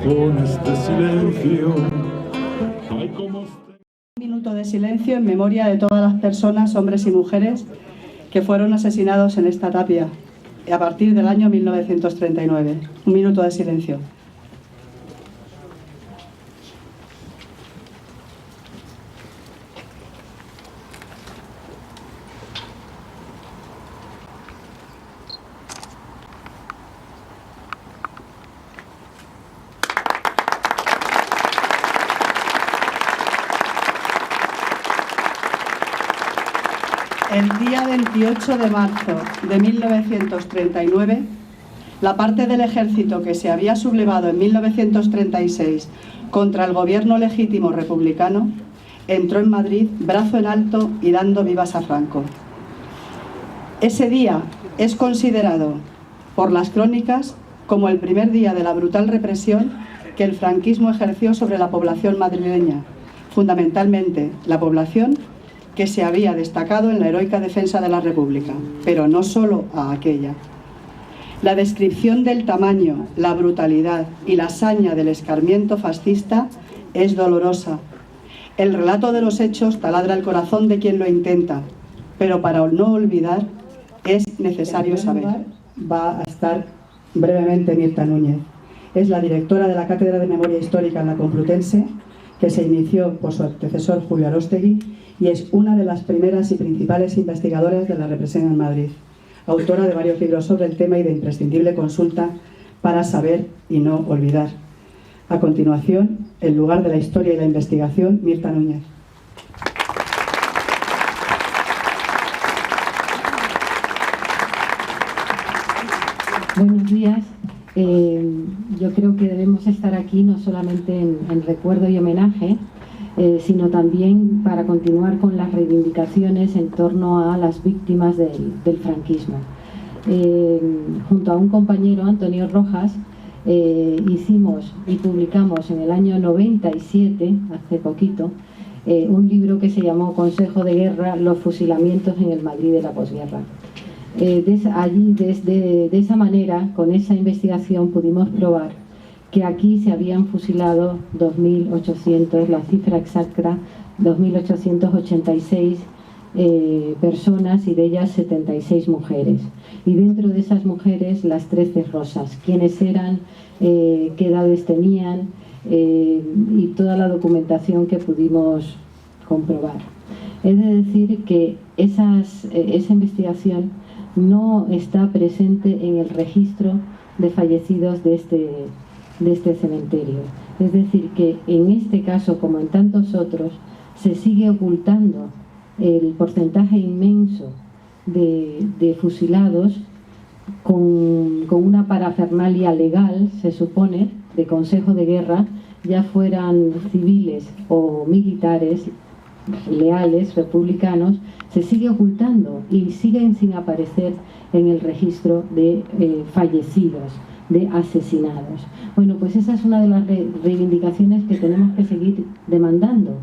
con este silencio. Ay, cómo... Un minuto de silencio en memoria de todas las personas, hombres y mujeres, que fueron asesinados en esta tapia a partir del año 1939. Un minuto de silencio. El día 28 de marzo de 1939, la parte del ejército que se había sublevado en 1936 contra el gobierno legítimo republicano entró en Madrid brazo en alto y dando vivas a Franco. Ese día es considerado por las crónicas como el primer día de la brutal represión que el franquismo ejerció sobre la población madrileña, fundamentalmente la población que se había destacado en la heroica defensa de la República, pero no solo a aquella. La descripción del tamaño, la brutalidad y la saña del escarmiento fascista es dolorosa. El relato de los hechos taladra el corazón de quien lo intenta, pero para no olvidar es necesario saber. Va a estar brevemente Mirta Núñez. Es la directora de la Cátedra de Memoria Histórica en la Complutense, que se inició por su antecesor Julio Aróstegui, y es una de las primeras y principales investigadoras de la represión en Madrid, autora de varios libros sobre el tema y de imprescindible consulta para saber y no olvidar. A continuación, el lugar de la historia y la investigación, Mirta Núñez. Buenos días. Yo creo que debemos estar aquí no solamente en recuerdo y homenaje, sino también para continuar con las reivindicaciones en torno a las víctimas del franquismo. Junto a un compañero, Antonio Rojas, hicimos y publicamos en el año 97, hace poquito, un libro que se llamó Consejo de Guerra, los fusilamientos en el Madrid de la posguerra. De esa manera, con esa investigación, pudimos probar que aquí se habían fusilado 2.800, la cifra exacta, 2.886 personas, y de ellas 76 mujeres. Y dentro de esas mujeres, las 13 rosas. ¿Quiénes eran? ¿Qué edades tenían? Y toda la documentación que pudimos comprobar. He de decir que esa investigación no está presente en el registro de fallecidos de este cementerio. Es decir, que en este caso, como en tantos otros, se sigue ocultando el porcentaje inmenso de fusilados con una parafernalia legal, se supone, de consejo de guerra, ya fueran civiles o militares, leales, republicanos, se sigue ocultando y siguen sin aparecer en el registro de fallecidos, de asesinados. Bueno, pues esa es una de las reivindicaciones que tenemos que seguir demandando,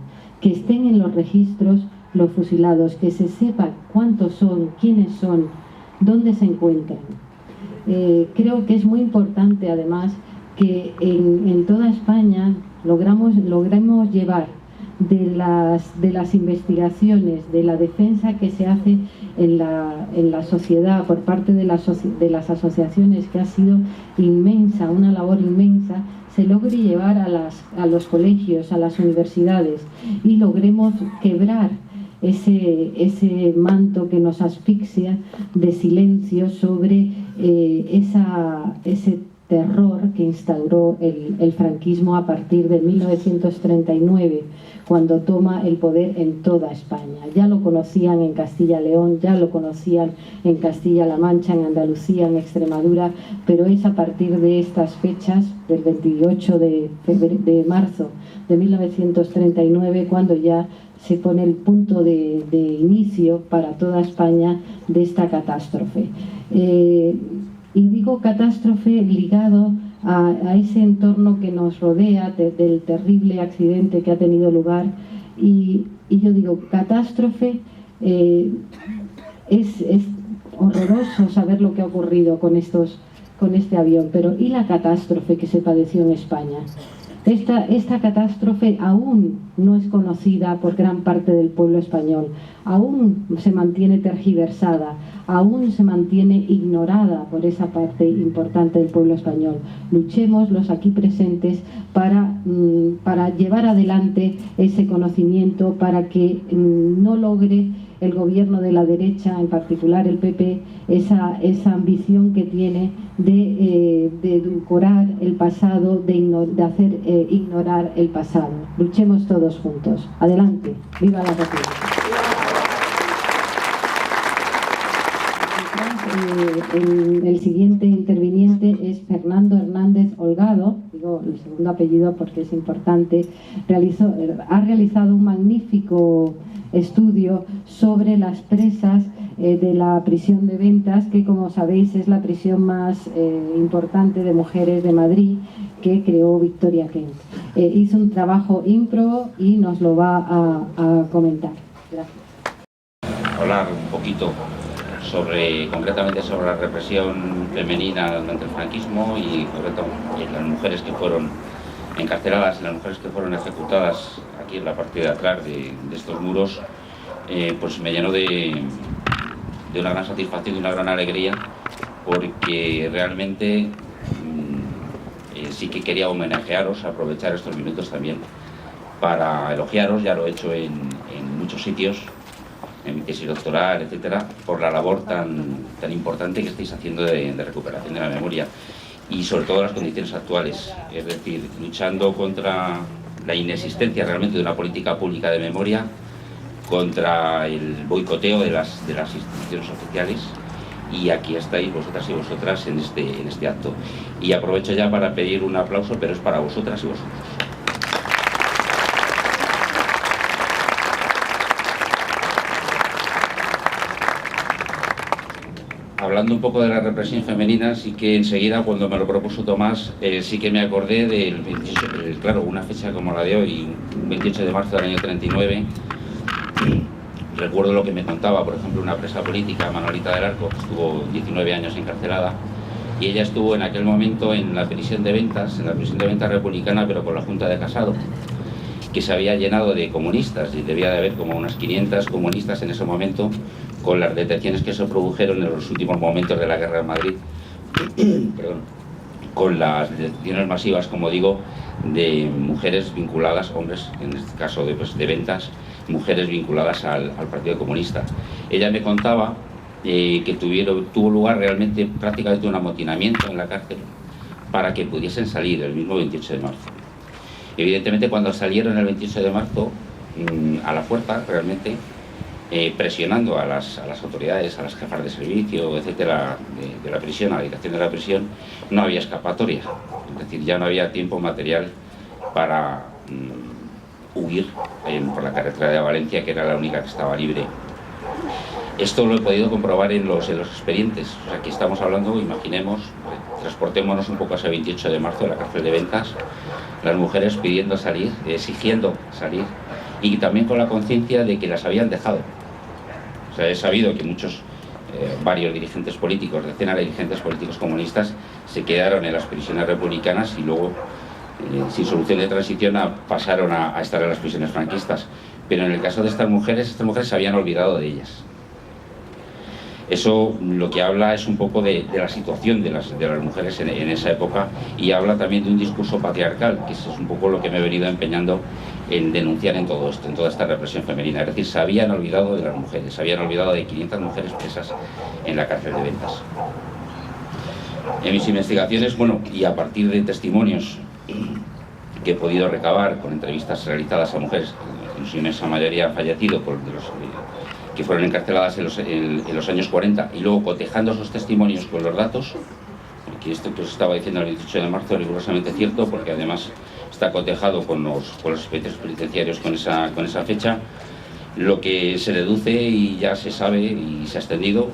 que estén en los registros los fusilados, que se sepa cuántos son, quiénes son, dónde se encuentran. Creo que es muy importante, además, que en toda España logremos llevar de las investigaciones, de la defensa que se hace en la sociedad por parte de las asociaciones, que ha sido inmensa, una labor inmensa, se logre llevar a los colegios, a las universidades, y logremos quebrar ese manto que nos asfixia de silencio sobre ese terror que instauró el franquismo a partir de 1939, cuando toma el poder en toda España. Ya lo conocían en Castilla y León, ya lo conocían en Castilla-La Mancha, en Andalucía, en Extremadura, pero es a partir de estas fechas, del 28 de marzo de 1939, cuando ya se pone el punto de inicio para toda España de esta catástrofe. Y digo catástrofe ligado a ese entorno que nos rodea del terrible accidente que ha tenido lugar, y yo digo catástrofe, es horroroso saber lo que ha ocurrido con estos con este avión, pero ¿y la catástrofe que se padeció en España? Esta catástrofe aún no es conocida por gran parte del pueblo español, aún se mantiene tergiversada, aún se mantiene ignorada por esa parte importante del pueblo español. Luchemos los aquí presentes para llevar adelante ese conocimiento, para que no logre el gobierno de la derecha, en particular el PP, esa ambición que tiene de edulcorar el pasado, de hacer ignorar el pasado. Luchemos todos juntos. Adelante. ¡Viva la República! El siguiente interviniente es Fernando Hernández Holgado, digo el segundo apellido porque es importante. Ha realizado un magnífico estudio sobre las presas de la prisión de Ventas, que como sabéis es la prisión más importante de mujeres de Madrid, que creó Victoria Kent. Hizo un trabajo ímprobo y nos lo va a comentar. Gracias. Hablar un poquito concretamente sobre la represión femenina durante el franquismo y las mujeres que fueron encarceladas y las mujeres que fueron ejecutadas aquí en la parte de atrás de estos muros, pues me llenó de una gran satisfacción y una gran alegría, porque realmente sí que quería homenajearos, aprovechar estos minutos también para elogiaros. Ya lo he hecho en muchos sitios, en mi tesis doctoral, etcétera, por la labor tan importante que estáis haciendo de recuperación de la memoria y sobre todo las condiciones actuales, es decir, luchando contra la inexistencia realmente de una política pública de memoria, contra el boicoteo de las instituciones oficiales, y aquí estáis vosotras y vosotras en este acto. Y aprovecho ya para pedir un aplauso, pero es para vosotras y vosotros. Hablando un poco de la represión femenina, sí que enseguida, cuando me lo propuso Tomás, sí que me acordé del 28, claro, una fecha como la de hoy, un 28 de marzo del año 39, recuerdo lo que me contaba, por ejemplo, una presa política, Manolita del Arco, que estuvo 19 años encarcelada, y ella estuvo en aquel momento en la prisión de Ventas, republicana, pero con la Junta de Casado, que se había llenado de comunistas, y debía de haber como unas 500 comunistas en ese momento, con las detenciones que se produjeron en los últimos momentos de la guerra en Madrid, perdón, con las detenciones masivas, como digo, de mujeres vinculadas, hombres, en este caso de Ventas, mujeres vinculadas al Partido Comunista. Ella me contaba que tuvo lugar realmente prácticamente un amotinamiento en la cárcel para que pudiesen salir el mismo 28 de marzo. Evidentemente, cuando salieron el 28 de marzo, a la fuerza, realmente, presionando a las autoridades, a las jefas de servicio, etcétera, de la prisión, a la dirección de la prisión, no había escapatoria. Es decir, ya no había tiempo material para huir por la carretera de Valencia, que era la única que estaba libre. Esto lo he podido comprobar en los expedientes. O sea, aquí estamos hablando, imaginemos, transportémonos un poco a ese 28 de marzo de la cárcel de Ventas, las mujeres pidiendo salir, exigiendo salir, y también con la conciencia de que las habían dejado. O sea, he sabido que varios dirigentes políticos, decenas de dirigentes políticos comunistas, se quedaron en las prisiones republicanas y luego, sin solución de transición, pasaron a estar en las prisiones franquistas. Pero en el caso de estas mujeres se habían olvidado de ellas. Eso lo que habla es un poco de la situación de las mujeres en esa época, y habla también de un discurso patriarcal, que es un poco lo que me he venido empeñando en denunciar en todo esto, en toda esta represión femenina. Es decir, se habían olvidado de las mujeres, se habían olvidado de 500 mujeres presas en la cárcel de Ventas. En mis investigaciones, bueno, y a partir de testimonios que he podido recabar con entrevistas realizadas a mujeres, en su inmensa mayoría han fallecido, que fueron encarceladas en los años 40, y luego cotejando esos testimonios con los datos, que esto que os estaba diciendo el 18 de marzo es rigurosamente cierto, porque además está cotejado con los expedientes penitenciarios con esa fecha, lo que se deduce y ya se sabe y se ha extendido,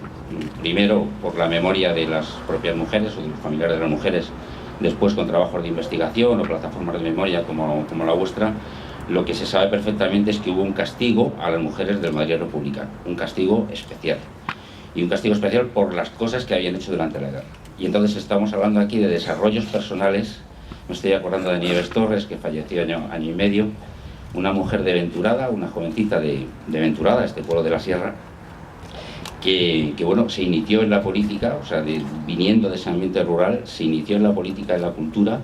primero por la memoria de las propias mujeres o de los familiares de las mujeres, después con trabajos de investigación o plataformas de memoria como la vuestra. Lo que se sabe perfectamente es que hubo un castigo a las mujeres del Madrid republicano, un castigo especial, y un castigo especial por las cosas que habían hecho durante la guerra. Y entonces estamos hablando aquí de desarrollos personales. Me estoy acordando de Nieves Torres, que falleció año y medio, una mujer de Venturada, una jovencita de Venturada, este pueblo de la Sierra, que bueno, se inició en la política, o sea, viniendo de ese ambiente rural, se inició en la política, en la cultura,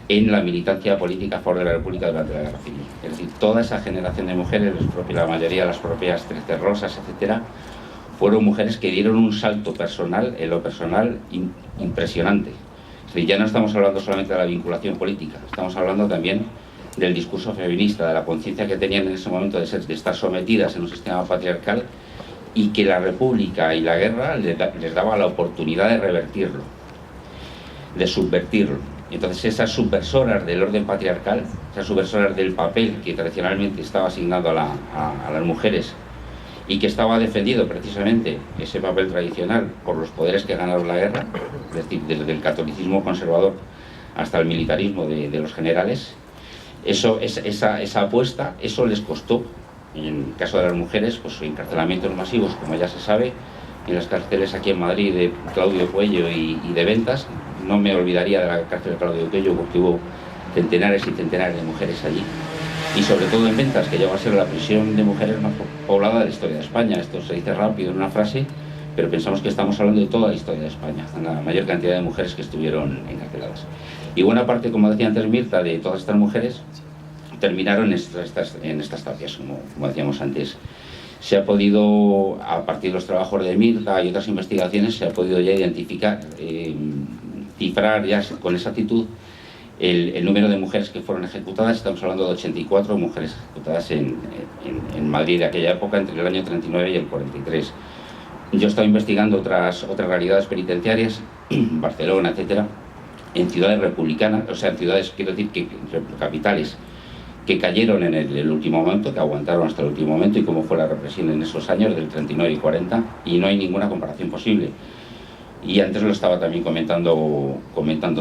en la militancia política a favor de la República durante la Guerra Civil. Es decir, toda esa generación de mujeres, la mayoría, las propias 13 Rosas, etcétera, fueron mujeres que dieron un salto personal, en lo personal, impresionante. Es decir, ya no estamos hablando solamente de la vinculación política, estamos hablando también del discurso feminista, de la conciencia que tenían en ese momento de estar sometidas en un sistema patriarcal, y que la República y la guerra les daba la oportunidad de revertirlo, de subvertirlo. Entonces esas subversoras del orden patriarcal, esas subversoras del papel que tradicionalmente estaba asignado a las mujeres y que estaba defendido precisamente ese papel tradicional por los poderes que ganaron la guerra, es decir, desde el catolicismo conservador hasta el militarismo de los generales, esa apuesta, eso les costó. En el caso de las mujeres, pues encarcelamientos masivos, como ya se sabe, en las cárceles aquí en Madrid de Claudio Cuello y de Ventas. No me olvidaría de la cárcel de Claudio Cuello porque hubo centenares y centenares de mujeres allí. Y sobre todo en Ventas, que llegó a ser la prisión de mujeres más poblada de la historia de España. Esto se dice rápido en una frase, pero pensamos que estamos hablando de toda la historia de España, la mayor cantidad de mujeres que estuvieron encarceladas. Y buena parte, como decía antes Mirta, de todas estas mujeres terminaron en estas tapias, como decíamos antes. Se ha podido, a partir de los trabajos de Mirta y otras investigaciones, se ha podido ya identificar, cifrar ya con exactitud el número de mujeres que fueron ejecutadas. Estamos hablando de 84 mujeres ejecutadas en Madrid de aquella época, entre el año 39 y el 43. Yo he estado investigando otras realidades penitenciarias, Barcelona, etcétera, en ciudades republicanas, o sea, en ciudades, quiero decir, capitales, que cayeron en el último momento, que aguantaron hasta el último momento, y cómo fue la represión en esos años del 39 y 40, y no hay ninguna comparación posible. Y antes lo estaba también comentando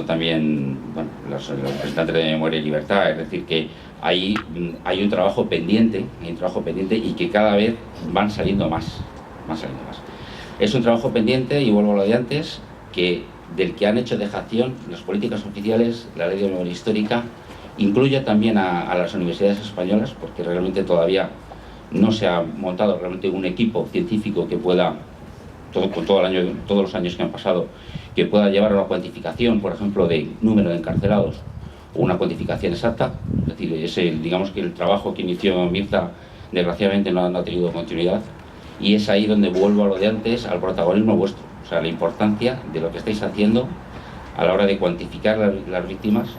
también, bueno, los representantes de Memoria y Libertad, es decir, que hay un trabajo pendiente, y que cada vez van saliendo más. Es un trabajo pendiente, y vuelvo a lo de antes, del que han hecho dejación las políticas oficiales, la Ley de Memoria Histórica. Incluye también a las universidades españolas, porque realmente todavía no se ha montado realmente un equipo científico que pueda, todos los años que han pasado, que pueda llevar a una cuantificación, por ejemplo, de número de encarcelados, o una cuantificación exacta. Es decir, digamos que el trabajo que inició Mirta, desgraciadamente no ha tenido continuidad, y es ahí donde vuelvo a lo de antes, al protagonismo vuestro, o sea, la importancia de lo que estáis haciendo a la hora de cuantificar las víctimas,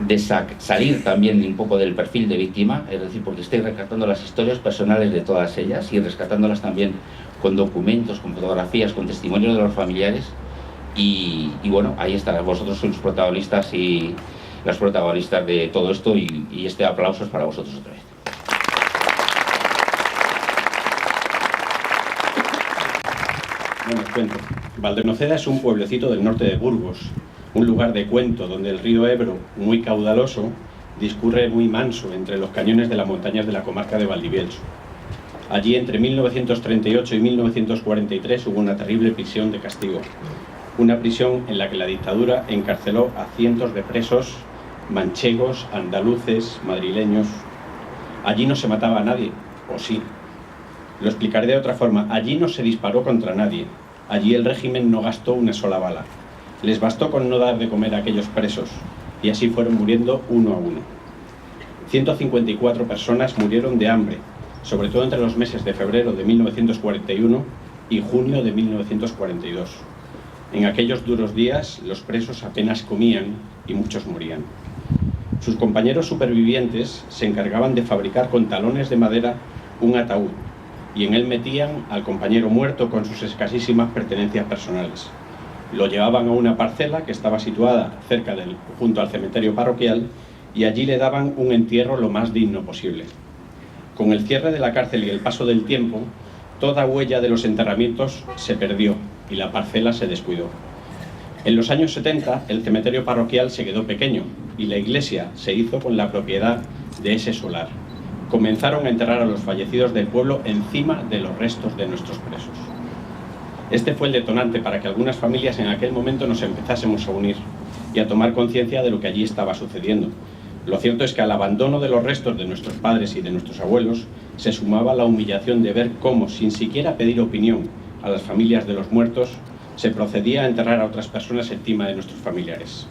de salir también un poco del perfil de víctima, es decir, porque estáis rescatando las historias personales de todas ellas y rescatándolas también con documentos, con fotografías, con testimonios de los familiares, y bueno, ahí está, vosotros sois los protagonistas y las protagonistas de todo esto, y este aplauso es para vosotros otra vez. Bueno, os cuento. Valdernoceda es un pueblecito del norte de Burgos, un lugar de cuento donde el río Ebro, muy caudaloso, discurre muy manso entre los cañones de las montañas de la comarca de Valdivielso. Allí, entre 1938 y 1943, hubo una terrible prisión de castigo. Una prisión en la que la dictadura encarceló a cientos de presos manchegos, andaluces, madrileños. Allí no se mataba a nadie, o sí. Lo explicaré de otra forma. Allí no se disparó contra nadie. Allí el régimen no gastó una sola bala. Les bastó con no dar de comer a aquellos presos, y así fueron muriendo uno a uno. 154 personas murieron de hambre, sobre todo entre los meses de febrero de 1941 y junio de 1942. En aquellos duros días, los presos apenas comían y muchos morían. Sus compañeros supervivientes se encargaban de fabricar con talones de madera un ataúd, y en él metían al compañero muerto con sus escasísimas pertenencias personales. Lo llevaban a una parcela que estaba situada junto al cementerio parroquial, y allí le daban un entierro lo más digno posible. Con el cierre de la cárcel y el paso del tiempo, toda huella de los enterramientos se perdió y la parcela se descuidó. En los años 70, el cementerio parroquial se quedó pequeño y la iglesia se hizo con la propiedad de ese solar. Comenzaron a enterrar a los fallecidos del pueblo encima de los restos de nuestros presos. Este fue el detonante para que algunas familias en aquel momento nos empezásemos a unir y a tomar conciencia de lo que allí estaba sucediendo. Lo cierto es que al abandono de los restos de nuestros padres y de nuestros abuelos se sumaba la humillación de ver cómo, sin siquiera pedir opinión a las familias de los muertos, se procedía a enterrar a otras personas encima de nuestros familiares.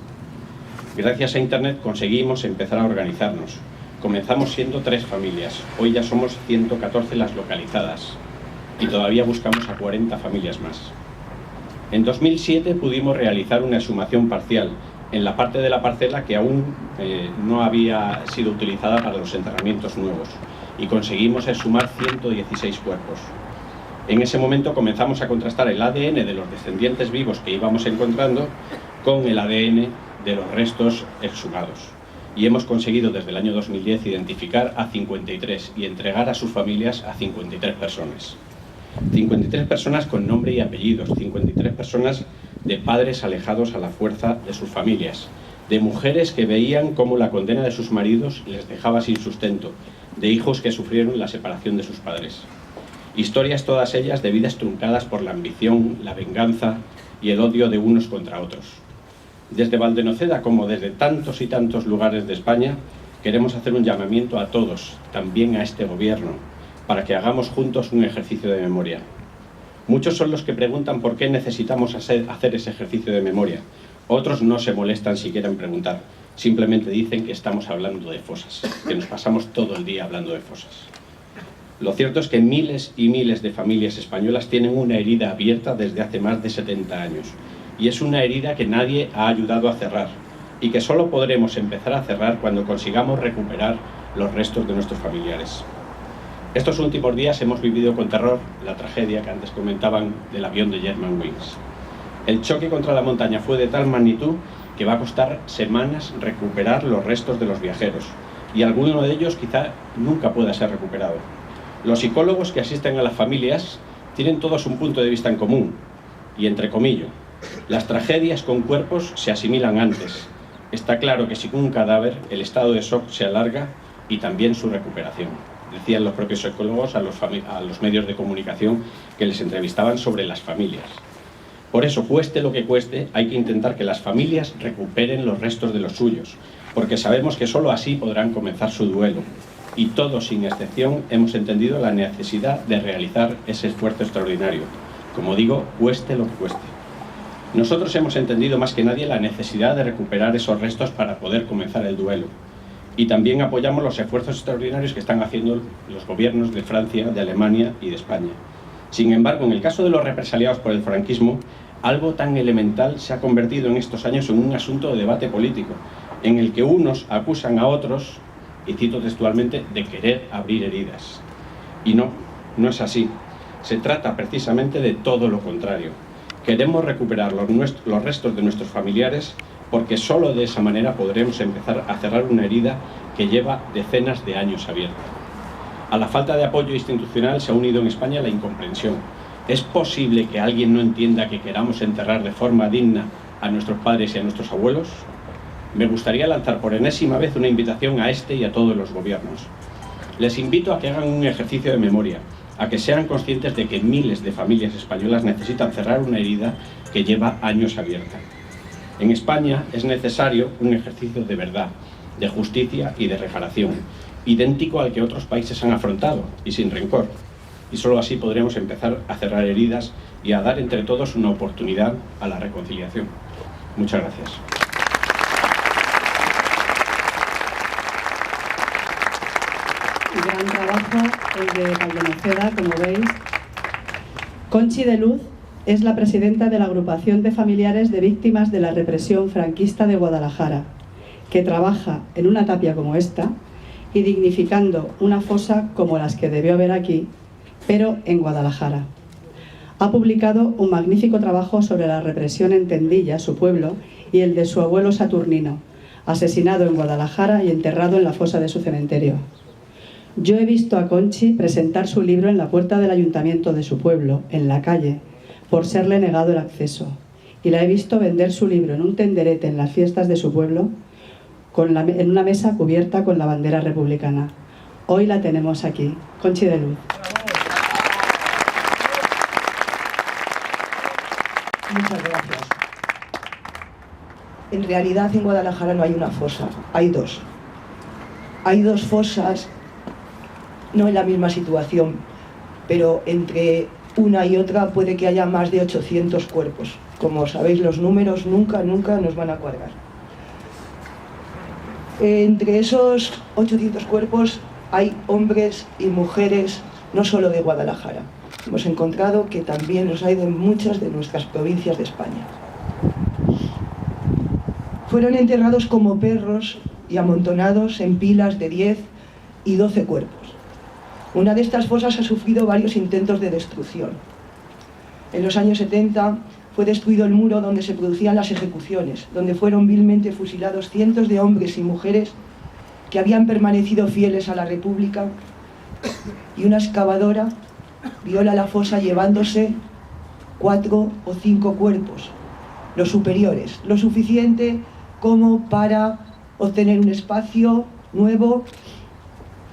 Gracias a Internet conseguimos empezar a organizarnos. Comenzamos siendo 3 familias, hoy ya somos 114 las localizadas y todavía buscamos a 40 familias más. En 2007 pudimos realizar una exhumación parcial en la parte de la parcela que aún no había sido utilizada para los enterramientos nuevos y conseguimos exhumar 116 cuerpos. En ese momento comenzamos a contrastar el ADN de los descendientes vivos que íbamos encontrando con el ADN de los restos exhumados. Y hemos conseguido desde el año 2010 identificar a 53 y entregar a sus familias a 53 personas. 53 personas con nombre y apellidos, 53 personas de padres alejados a la fuerza de sus familias, de mujeres que veían cómo la condena de sus maridos les dejaba sin sustento, de hijos que sufrieron la separación de sus padres. Historias todas ellas de vidas truncadas por la ambición, la venganza y el odio de unos contra otros. Desde Valdenoceda, como desde tantos y tantos lugares de España, queremos hacer un llamamiento a todos, también a este gobierno, para que hagamos juntos un ejercicio de memoria. Muchos son los que preguntan por qué necesitamos hacer ese ejercicio de memoria. Otros no se molestan siquiera en preguntar, simplemente dicen que estamos hablando de fosas, que nos pasamos todo el día hablando de fosas. Lo cierto es que miles y miles de familias españolas tienen una herida abierta desde hace más de 70 años, y es una herida que nadie ha ayudado a cerrar, y que solo podremos empezar a cerrar cuando consigamos recuperar los restos de nuestros familiares. Estos últimos días hemos vivido con terror la tragedia que antes comentaban del avión de Germanwings. El choque contra la montaña fue de tal magnitud que va a costar semanas recuperar los restos de los viajeros, y alguno de ellos quizá nunca pueda ser recuperado. Los psicólogos que asisten a las familias tienen todos un punto de vista en común, y entre comillas, las tragedias con cuerpos se asimilan antes. Está claro que sin un cadáver el estado de shock se alarga y también su recuperación. Decían los propios psicólogos a los medios de comunicación que les entrevistaban sobre las familias. Por eso, cueste lo que cueste, hay que intentar que las familias recuperen los restos de los suyos, porque sabemos que solo así podrán comenzar su duelo. Y todos, sin excepción, hemos entendido la necesidad de realizar ese esfuerzo extraordinario. Como digo, cueste lo que cueste. Nosotros hemos entendido más que nadie la necesidad de recuperar esos restos para poder comenzar el duelo. Y también apoyamos los esfuerzos extraordinarios que están haciendo los gobiernos de Francia, de Alemania y de España. Sin embargo, en el caso de los represaliados por el franquismo, algo tan elemental se ha convertido en estos años en un asunto de debate político, en el que unos acusan a otros, y cito textualmente, de querer abrir heridas. Y no es así. Se trata precisamente de todo lo contrario. Queremos recuperar los restos de nuestros familiares porque solo de esa manera podremos empezar a cerrar una herida que lleva decenas de años abierta. A la falta de apoyo institucional se ha unido en España la incomprensión. ¿Es posible que alguien no entienda que queramos enterrar de forma digna a nuestros padres y a nuestros abuelos? Me gustaría lanzar por enésima vez una invitación a este y a todos los gobiernos. Les invito a que hagan un ejercicio de memoria, a que sean conscientes de que miles de familias españolas necesitan cerrar una herida que lleva años abierta. En España es necesario un ejercicio de verdad, de justicia y de reparación, idéntico al que otros países han afrontado y sin rencor. Y solo así podremos empezar a cerrar heridas y a dar entre todos una oportunidad a la reconciliación. Muchas gracias. Gran trabajo el de Valdenoceda, como veis. Conchi de Luz es la presidenta de la Agrupación de Familiares de Víctimas de la Represión Franquista de Guadalajara, que trabaja en una tapia como esta y dignificando una fosa como las que debió haber aquí, pero en Guadalajara. Ha publicado un magnífico trabajo sobre la represión en Tendilla, su pueblo, y el de su abuelo Saturnino, asesinado en Guadalajara y enterrado en la fosa de su cementerio. Yo he visto a Conchi presentar su libro en la puerta del ayuntamiento de su pueblo, en la calle, por serle negado el acceso, y la he visto vender su libro en un tenderete en las fiestas de su pueblo, en una mesa cubierta con la bandera republicana. Hoy la tenemos aquí, Conchi de Luz. Muchas gracias. En realidad en Guadalajara no hay una fosa, hay dos. Hay dos fosas, no en la misma situación, pero entre una y otra puede que haya más de 800 cuerpos. Como sabéis, los números nunca nos van a cuadrar. Entre esos 800 cuerpos hay hombres y mujeres no solo de Guadalajara. Hemos encontrado que también los hay de muchas de nuestras provincias de España. Fueron enterrados como perros y amontonados en pilas de 10 y 12 cuerpos. Una de estas fosas ha sufrido varios intentos de destrucción. En los años 70 fue destruido el muro donde se producían las ejecuciones, donde fueron vilmente fusilados cientos de hombres y mujeres que habían permanecido fieles a la República, y una excavadora viola la fosa llevándose 4 o 5 cuerpos, los superiores, lo suficiente como para obtener un espacio nuevo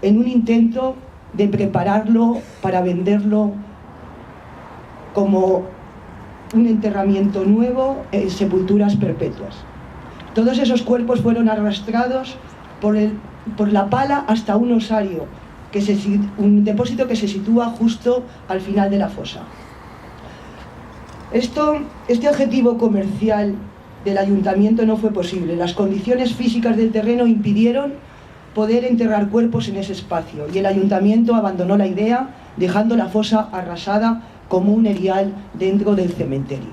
en un intento de prepararlo para venderlo como un enterramiento nuevo en sepulturas perpetuas. Todos esos cuerpos fueron arrastrados por la pala hasta un osario, un depósito que se sitúa justo al final de la fosa. Este objetivo comercial del ayuntamiento no fue posible. Las condiciones físicas del terreno impidieron poder enterrar cuerpos en ese espacio y el ayuntamiento abandonó la idea, dejando la fosa arrasada como un erial dentro del cementerio.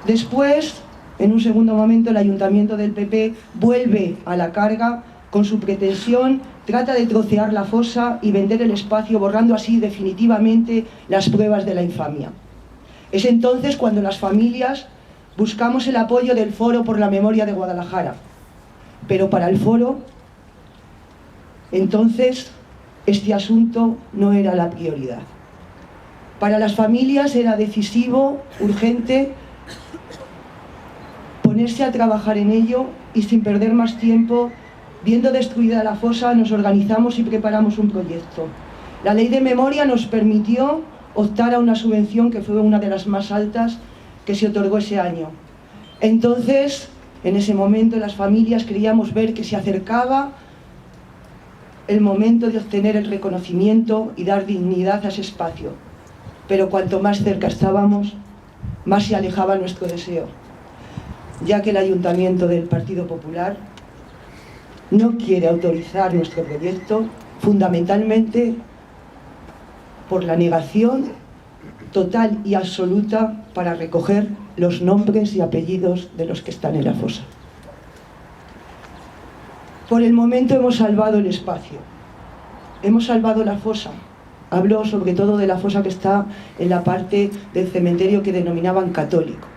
Después, en un segundo momento, el ayuntamiento del PP vuelve a la carga con su pretensión, trata de trocear la fosa y vender el espacio, borrando así definitivamente las pruebas de la infamia. Es entonces cuando las familias buscamos el apoyo del Foro por la Memoria de Guadalajara. Pero para el Foro, entonces, este asunto no era la prioridad. Para las familias era decisivo, urgente, ponerse a trabajar en ello y sin perder más tiempo, viendo destruida la fosa, nos organizamos y preparamos un proyecto. La Ley de Memoria nos permitió optar a una subvención que fue una de las más altas que se otorgó ese año. Entonces, en ese momento, las familias creíamos ver que se acercaba el momento de obtener el reconocimiento y dar dignidad a ese espacio. Pero cuanto más cerca estábamos, más se alejaba nuestro deseo, ya que el Ayuntamiento del Partido Popular no quiere autorizar nuestro proyecto, fundamentalmente por la negación total y absoluta para recoger los nombres y apellidos de los que están en la fosa. Por el momento hemos salvado el espacio, hemos salvado la fosa. Hablo sobre todo de la fosa que está en la parte del cementerio que denominaban católico.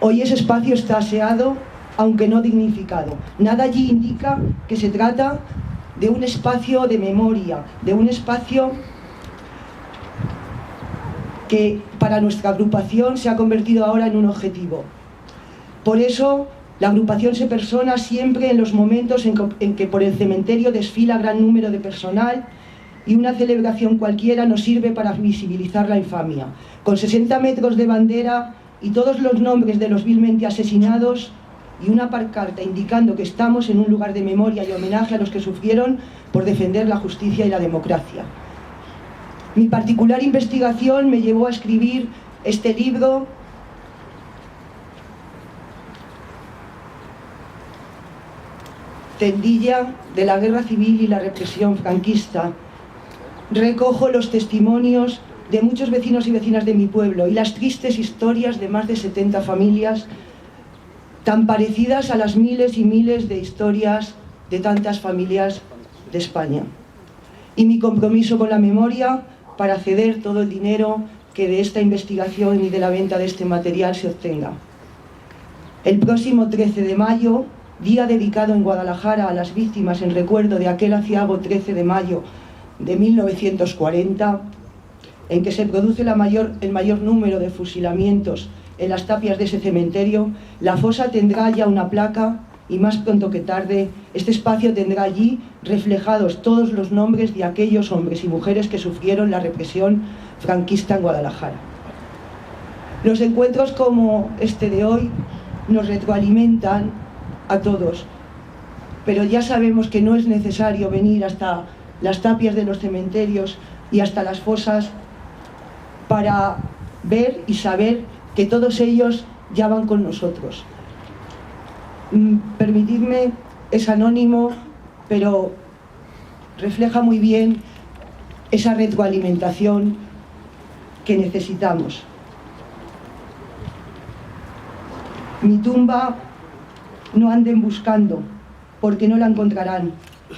Hoy ese espacio está aseado, aunque no dignificado. Nada allí indica que se trata de un espacio de memoria, de un espacio que para nuestra agrupación se ha convertido ahora en un objetivo. Por eso, la agrupación se persona siempre en los momentos en que por el cementerio desfila gran número de personal, y una celebración cualquiera nos sirve para visibilizar la infamia. Con 60 metros de bandera y todos los nombres de los vilmente asesinados y una pancarta indicando que estamos en un lugar de memoria y homenaje a los que sufrieron por defender la justicia y la democracia. Mi particular investigación me llevó a escribir este libro, Tendilla, de la guerra civil y la represión franquista. Recojo los testimonios de muchos vecinos y vecinas de mi pueblo y las tristes historias de más de 70 familias tan parecidas a las miles y miles de historias de tantas familias de España. Y mi compromiso con la memoria para ceder todo el dinero que de esta investigación y de la venta de este material se obtenga. El próximo 13 de mayo, día dedicado en Guadalajara a las víctimas en recuerdo de aquel aciago 13 de mayo de 1940, en que se produce el mayor número de fusilamientos en las tapias de ese cementerio, la fosa tendrá ya una placa y más pronto que tarde este espacio tendrá allí reflejados todos los nombres de aquellos hombres y mujeres que sufrieron la represión franquista en Guadalajara. Los encuentros como este de hoy nos retroalimentan a todos, pero ya sabemos que no es necesario venir hasta las tapias de los cementerios y hasta las fosas para ver y saber que todos ellos ya van con nosotros. Permitidme, es anónimo, pero refleja muy bien esa retroalimentación que necesitamos. Mi tumba no anden buscando, porque no la encontrarán.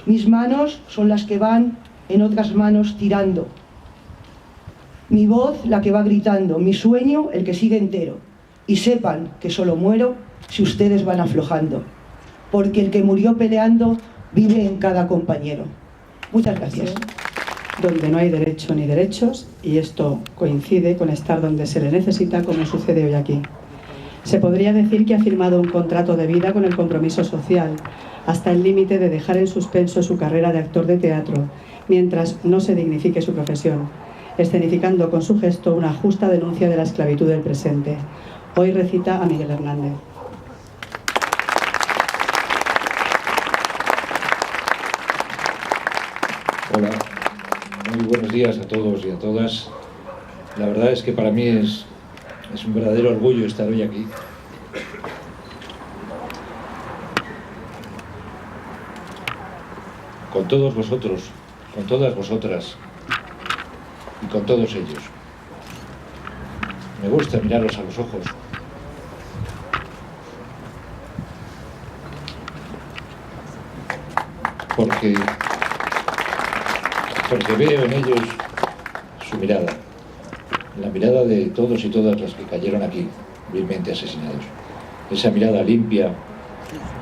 Mis manos son las que van en otras manos tirando. Mi voz la que va gritando, mi sueño el que sigue entero. Y sepan que solo muero si ustedes van aflojando, porque el que murió peleando vive en cada compañero. Muchas gracias. Donde no hay derecho ni derechos, y esto coincide con estar donde se le necesita, como sucede hoy aquí. Se podría decir que ha firmado un contrato de vida con el compromiso social, hasta el límite de dejar en suspenso su carrera de actor de teatro, mientras no se dignifique su profesión, escenificando con su gesto una justa denuncia de la esclavitud del presente. Hoy recita a Miguel Hernández. Hola, muy buenos días a todos y a todas. La verdad es que para mí es un verdadero orgullo estar hoy aquí. Con todos vosotros, con todas vosotras y con todos ellos. Me gusta miraros a los ojos. Porque veo en ellos su mirada, la mirada de todos y todas los que cayeron aquí, vilmente asesinados. Esa mirada limpia,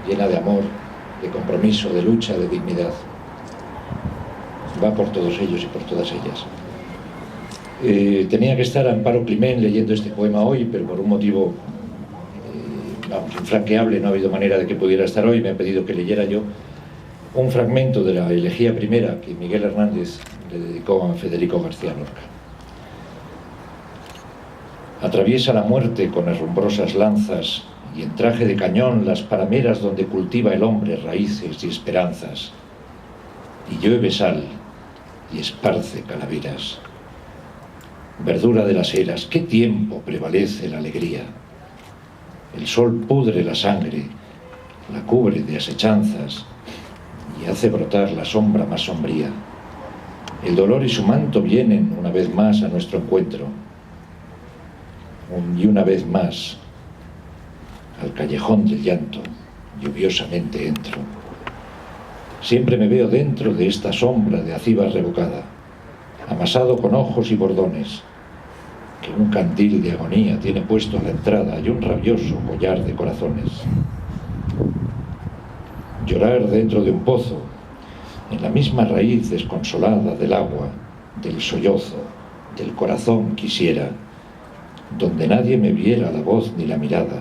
llena de amor, de compromiso, de lucha, de dignidad. Va por todos ellos y por todas ellas. Tenía que estar Amparo Climent leyendo este poema hoy, pero por un motivo infranqueable no ha habido manera de que pudiera estar hoy. Me han pedido que leyera yo un fragmento de la elegía primera que Miguel Hernández le dedicó a Federico García Lorca. Atraviesa la muerte con herrumbrosas lanzas y en traje de cañón las parameras donde cultiva el hombre raíces y esperanzas. Y llueve sal y esparce calaveras. Verdura de las eras, ¿qué tiempo prevalece la alegría? El sol pudre la sangre, la cubre de asechanzas y hace brotar la sombra más sombría. El dolor y su manto vienen una vez más a nuestro encuentro. Y una vez más, al callejón del llanto, lluviosamente entro. Siempre me veo dentro de esta sombra de acíbar revocada, amasado con ojos y bordones, que un candil de agonía tiene puesto a la entrada y un rabioso collar de corazones. Llorar dentro de un pozo, en la misma raíz desconsolada del agua, del sollozo, del corazón quisiera, donde nadie me viera la voz ni la mirada,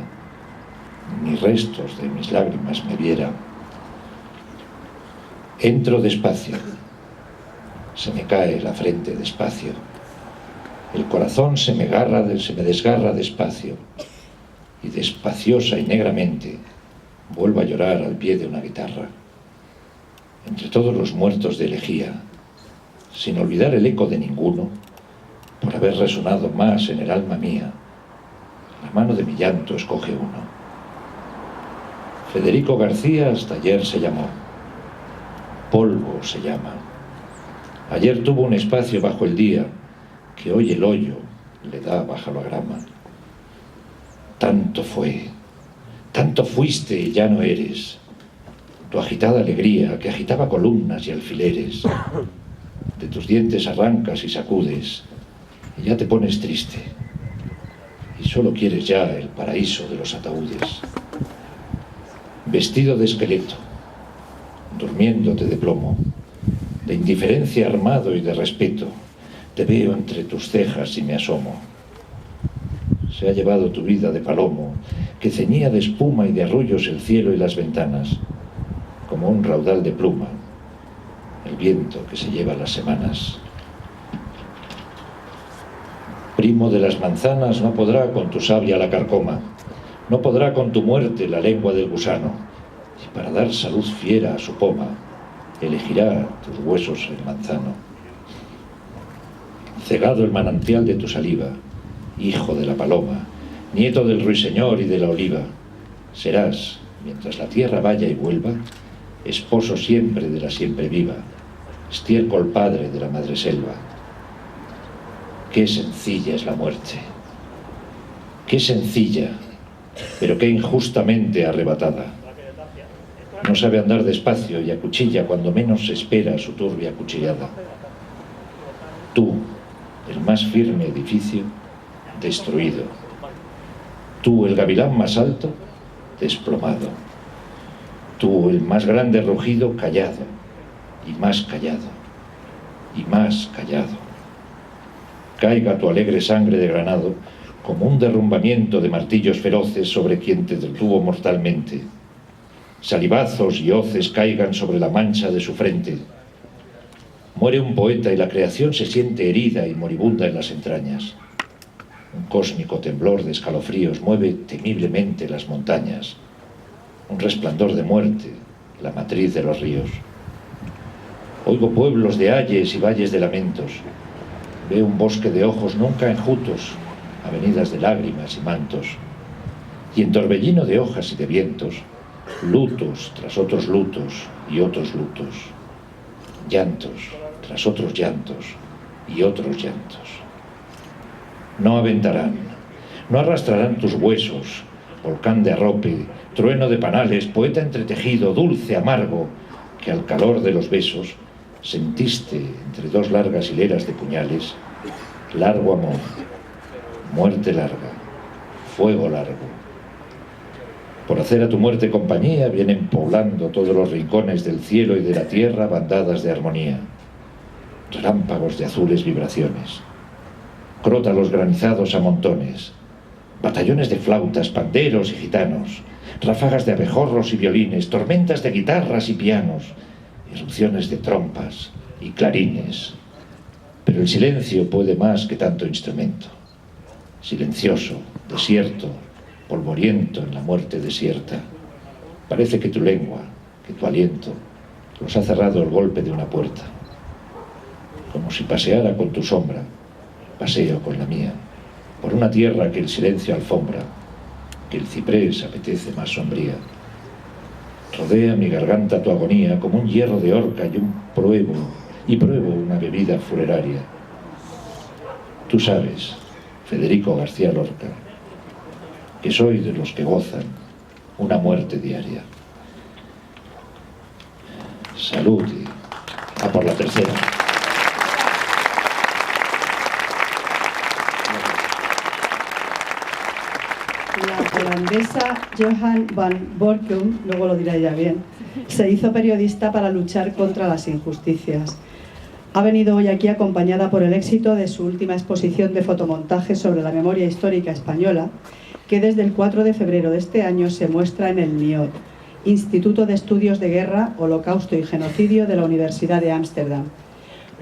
ni restos de mis lágrimas me viera. Entro despacio, se me cae la frente despacio, el corazón se me desgarra despacio, y despaciosa y negramente vuelvo a llorar al pie de una guitarra. Entre todos los muertos de elegía, sin olvidar el eco de ninguno, por haber resonado más en el alma mía, la mano de mi llanto escoge uno. Federico García hasta ayer se llamó, polvo se llama. Ayer tuvo un espacio bajo el día, que hoy el hoyo le da bajo la grama. Tanto fue, tanto fuiste y ya no eres. Tu agitada alegría que agitaba columnas y alfileres. De tus dientes arrancas y sacudes, y ya te pones triste. Y solo quieres ya el paraíso de los ataúdes. Vestido de esqueleto, durmiéndote de plomo, de indiferencia armado y de respeto, te veo entre tus cejas y me asomo. Se ha llevado tu vida de palomo, que ceñía de espuma y de arrullos el cielo y las ventanas, como un raudal de pluma, el viento que se lleva las semanas. Primo de las manzanas no podrá con tu savia la carcoma, no podrá con tu muerte la lengua del gusano, y para dar salud fiera a su poma, elegirá tus huesos el manzano. Cegado el manantial de tu saliva, hijo de la paloma, nieto del ruiseñor y de la oliva, serás, mientras la tierra vaya y vuelva, esposo siempre de la siempre viva, estiércol padre de la madre selva. Qué sencilla es la muerte, qué sencilla, pero qué injustamente arrebatada. No sabe andar despacio y acuchilla cuando menos se espera su turbia cuchillada. Tú, el más firme edificio, destruido. Tú, el gavilán más alto, desplomado. Tú, el más grande rugido, callado, y más callado, y más callado. Caiga tu alegre sangre de granado como un derrumbamiento de martillos feroces sobre quien te detuvo mortalmente. Salivazos y hoces caigan sobre la mancha de su frente. Muere un poeta y la creación se siente herida y moribunda en las entrañas. Un cósmico temblor de escalofríos mueve temiblemente las montañas. Un resplandor de muerte, la matriz de los ríos. Oigo pueblos de ayes y valles de lamentos. Veo un bosque de ojos nunca enjutos, avenidas de lágrimas y mantos. Y en torbellino de hojas y de vientos, lutos tras otros lutos y otros lutos. Llantos tras otros llantos y otros llantos. No aventarán, no arrastrarán tus huesos, volcán de arrope, trueno de panales, poeta entretejido, dulce, amargo, que al calor de los besos sentiste entre dos largas hileras de puñales, largo amor, muerte larga, fuego largo. Por hacer a tu muerte compañía vienen poblando todos los rincones del cielo y de la tierra bandadas de armonía, relámpagos de azules vibraciones, crótalos granizados a montones, batallones de flautas, panderos y gitanos, ráfagas de abejorros y violines, tormentas de guitarras y pianos, irrupciones de trompas y clarines. Pero el silencio puede más que tanto instrumento. Silencioso, desierto, polvoriento en la muerte desierta. Parece que tu lengua, que tu aliento, los ha cerrado el golpe de una puerta. Como si paseara con tu sombra, paseo con la mía, por una tierra que el silencio alfombra, que el ciprés apetece más sombría. Rodea mi garganta tu agonía como un hierro de horca y pruebo una bebida funeraria. Tú sabes, Federico García Lorca, que soy de los que gozan una muerte diaria. Salud y a por la tercera. La holandesa Johan van Borkum, luego lo dirá ella bien, se hizo periodista para luchar contra las injusticias. Ha venido hoy aquí acompañada por el éxito de su última exposición de fotomontaje sobre la memoria histórica española, que desde el 4 de febrero de este año se muestra en el NIOD, Instituto de Estudios de Guerra, Holocausto y Genocidio de la Universidad de Ámsterdam.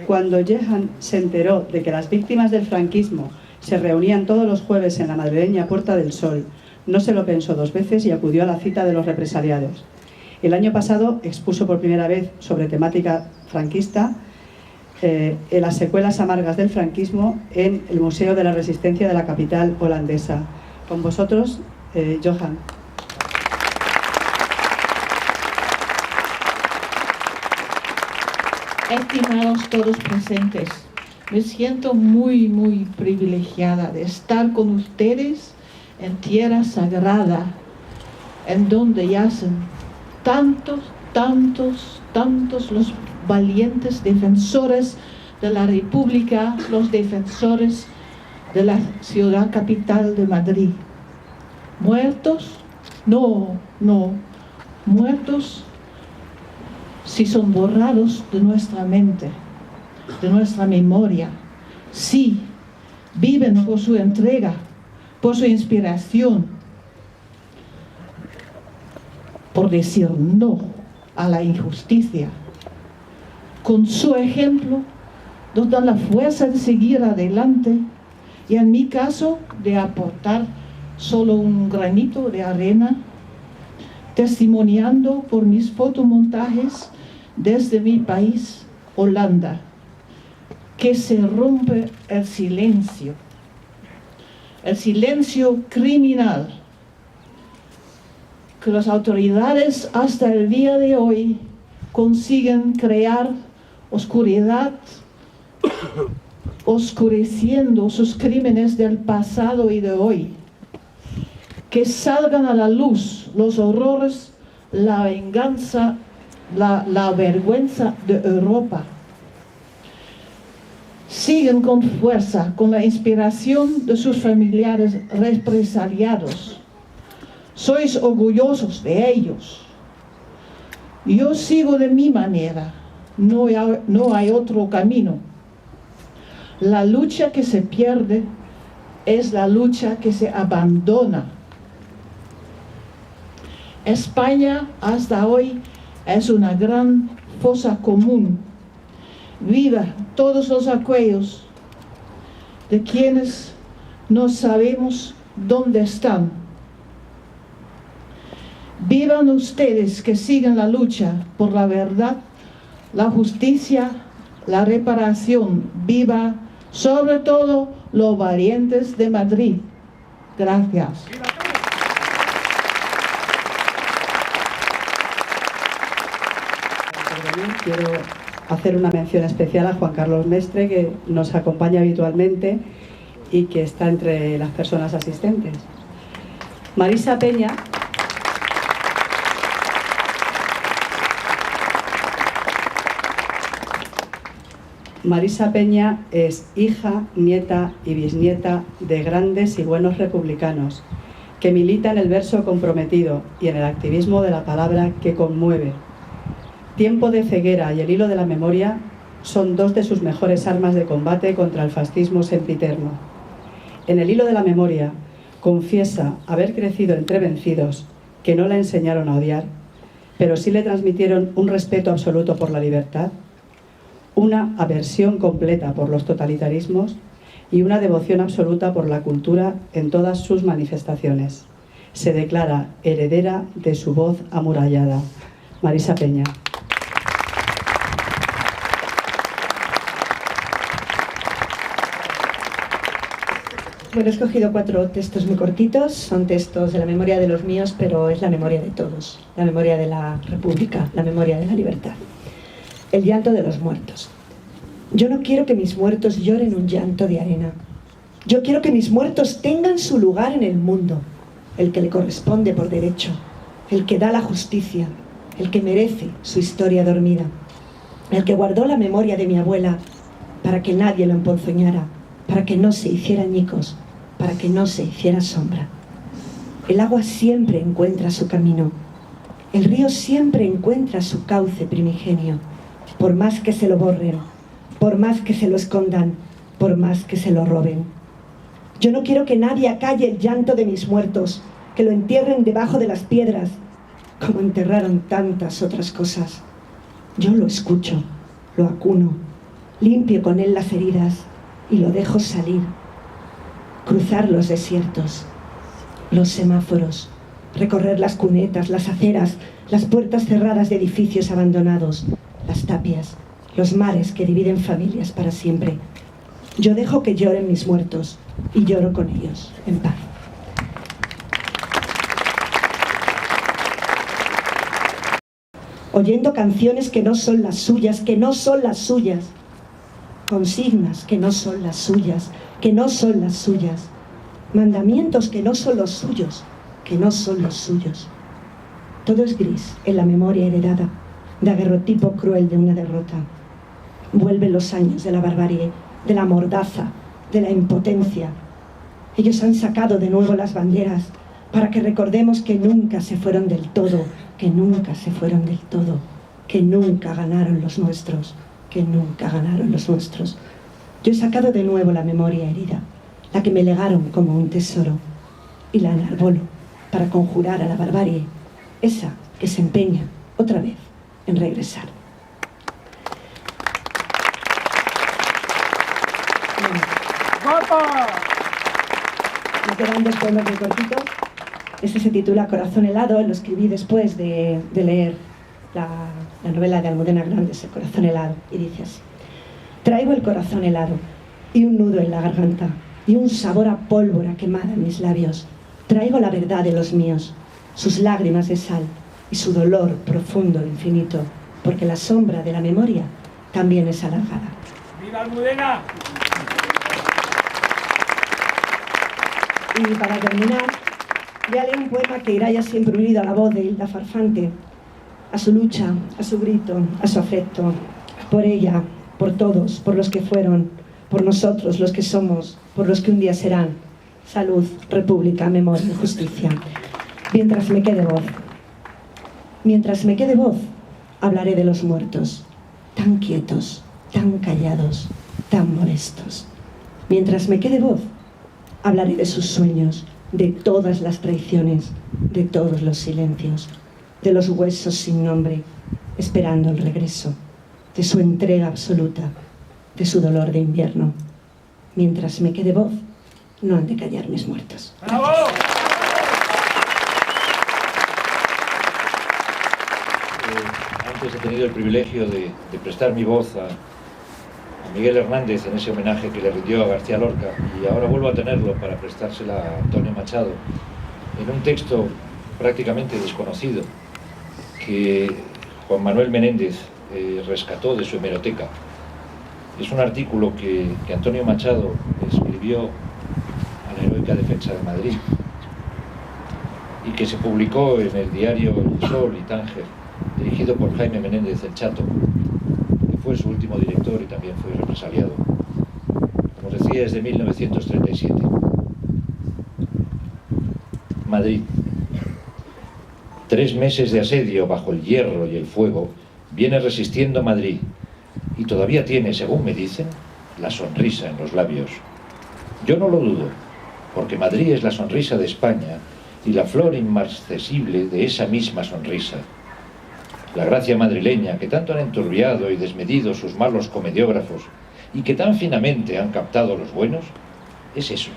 Cuando Johan se enteró de que las víctimas del franquismo se reunían todos los jueves en la madrileña Puerta del Sol, no se lo pensó dos veces y acudió a la cita de los represaliados. El año pasado expuso por primera vez sobre temática franquista en las secuelas amargas del franquismo en el Museo de la Resistencia de la capital holandesa. Con vosotros, Johan. Estimados todos presentes, me siento muy privilegiada de estar con ustedes en tierra sagrada, en donde yacen tantos los valientes defensores de la República, los defensores de la ciudad capital de Madrid. ¿Muertos? No, muertos si son borrados de nuestra mente, de nuestra memoria. Sí, viven por su entrega, por su inspiración, por decir no a la injusticia. Con su ejemplo nos dan la fuerza de seguir adelante y en mi caso de aportar solo un granito de arena, testimoniando por mis fotomontajes desde mi país, Holanda, que se rompe el silencio criminal que las autoridades hasta el día de hoy consiguen crear oscuridad, oscureciendo sus crímenes del pasado y de hoy. Que salgan a la luz los horrores, la venganza, la vergüenza de Europa. Siguen con fuerza, con la inspiración de sus familiares represaliados. Sois orgullosos de ellos. Yo sigo de mi manera, no hay otro camino. La lucha que se pierde es la lucha que se abandona. España hasta hoy es una gran fosa común. Viva todos los aquellos de quienes no sabemos dónde están. Vivan ustedes que siguen la lucha por la verdad, la justicia, la reparación. Viva sobre todo los valientes de Madrid. Gracias. Quiero hacer una mención especial a Juan Carlos Mestre, que nos acompaña habitualmente y que está entre las personas asistentes. Marisa Peña es hija, nieta y bisnieta de grandes y buenos republicanos que milita en el verso comprometido y en el activismo de la palabra que conmueve. Tiempo de ceguera y el hilo de la memoria son dos de sus mejores armas de combate contra el fascismo sempiterno. En el hilo de la memoria confiesa haber crecido entre vencidos que no la enseñaron a odiar, pero sí le transmitieron un respeto absoluto por la libertad, una aversión completa por los totalitarismos y una devoción absoluta por la cultura en todas sus manifestaciones. Se declara heredera de su voz amurallada. Marisa Peña. Bueno, he escogido 4 textos muy cortitos, son textos de la memoria de los míos, pero es la memoria de todos, la memoria de la República, la memoria de la libertad. El llanto de los muertos. Yo no quiero que mis muertos lloren un llanto de arena. Yo quiero que mis muertos tengan su lugar en el mundo, el que le corresponde por derecho, el que da la justicia, el que merece su historia dormida, el que guardó la memoria de mi abuela para que nadie lo emponzoñara, para que no se hiciera añicos, para que no se hiciera sombra. El agua siempre encuentra su camino, el río siempre encuentra su cauce primigenio, por más que se lo borren, por más que se lo escondan, por más que se lo roben. Yo no quiero que nadie acalle el llanto de mis muertos, que lo entierren debajo de las piedras, como enterraron tantas otras cosas. Yo lo escucho, lo acuno, limpio con él las heridas y lo dejo salir, cruzar los desiertos, los semáforos, recorrer las cunetas, las aceras, las puertas cerradas de edificios abandonados, las tapias, los mares que dividen familias para siempre. Yo dejo que lloren mis muertos y lloro con ellos, en paz. Oyendo canciones que no son las suyas, que no son las suyas, consignas que no son las suyas, que no son las suyas, mandamientos que no son los suyos, que no son los suyos. Todo es gris en la memoria heredada, daguerrotipo cruel de una derrota. Vuelven los años de la barbarie, de la mordaza, de la impotencia. Ellos han sacado de nuevo las banderas para que recordemos que nunca se fueron del todo, que nunca se fueron del todo, que nunca ganaron los nuestros, que nunca ganaron los nuestros. Yo he sacado de nuevo la memoria herida, la que me legaron como un tesoro, y la enarbolo para conjurar a la barbarie, esa que se empeña otra vez en regresar. ¡Guapa! quedan dos poemas muy cortitos. Este se titula Corazón helado, lo escribí después de leer la novela de Almudena Grandes, El corazón helado, y dice así: traigo el corazón helado y un nudo en la garganta y un sabor a pólvora quemada en mis labios. Traigo la verdad de los míos, sus lágrimas de sal y su dolor profundo e infinito, porque la sombra de la memoria también es alargada. ¡Viva Almudena! Y para terminar, voy a leer un poema que irá ya siempre unido a la voz de Hilda Farfante, a su lucha, a su grito, a su afecto, por ella, por todos, por los que fueron, por nosotros, los que somos, por los que un día serán. Salud, república, memoria y justicia. Mientras me quede voz. Mientras me quede voz, hablaré de los muertos, tan quietos, tan callados, tan molestos. Mientras me quede voz, hablaré de sus sueños, de todas las traiciones, de todos los silencios, de los huesos sin nombre, esperando el regreso, de su entrega absoluta, de su dolor de invierno. Mientras me quede voz, no han de callar mis muertos. ¡Bravo! Antes he tenido el privilegio de prestar mi voz a Miguel Hernández en ese homenaje que le rindió a García Lorca, y ahora vuelvo a tenerlo para prestársela a Antonio Machado en un texto prácticamente desconocido que Juan Manuel Menéndez rescató de su hemeroteca. Es un artículo que Antonio Machado escribió a la heroica defensa de Madrid y que se publicó en el diario El Sol y Tánger, dirigido por Jaime Menéndez el Chato, que fue su último director y también fue represaliado. Como os decía, es de 1937. Madrid. 3 meses de asedio bajo el hierro y el fuego viene resistiendo Madrid, y todavía tiene, según me dicen, la sonrisa en los labios. Yo no lo dudo, porque Madrid es la sonrisa de España y la flor inmarcesible de esa misma sonrisa. La gracia madrileña que tanto han enturbiado y desmedido sus malos comediógrafos y que tan finamente han captado los buenos, es eso,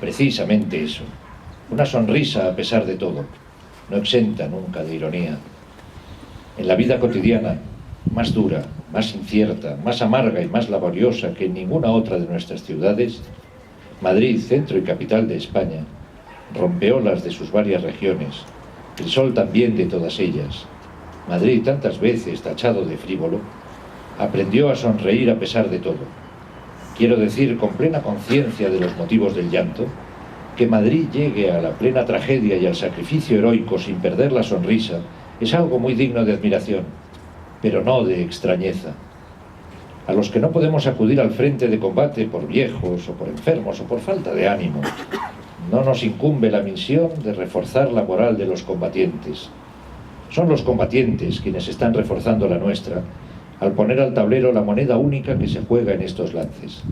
precisamente eso, una sonrisa a pesar de todo, no exenta nunca de ironía. En la vida cotidiana, más dura, más incierta, más amarga y más laboriosa que en ninguna otra de nuestras ciudades, Madrid, centro y capital de España, rompeolas de sus varias regiones, el sol también de todas ellas. Madrid, tantas veces tachado de frívolo, aprendió a sonreír a pesar de todo. Quiero decir, con plena conciencia de los motivos del llanto, que Madrid llegue a la plena tragedia y al sacrificio heroico sin perder la sonrisa es algo muy digno de admiración, pero no de extrañeza. A los que no podemos acudir al frente de combate por viejos o por enfermos o por falta de ánimo, no nos incumbe la misión de reforzar la moral de los combatientes. Son los combatientes quienes están reforzando la nuestra al poner al tablero la moneda única que se juega en estos lances.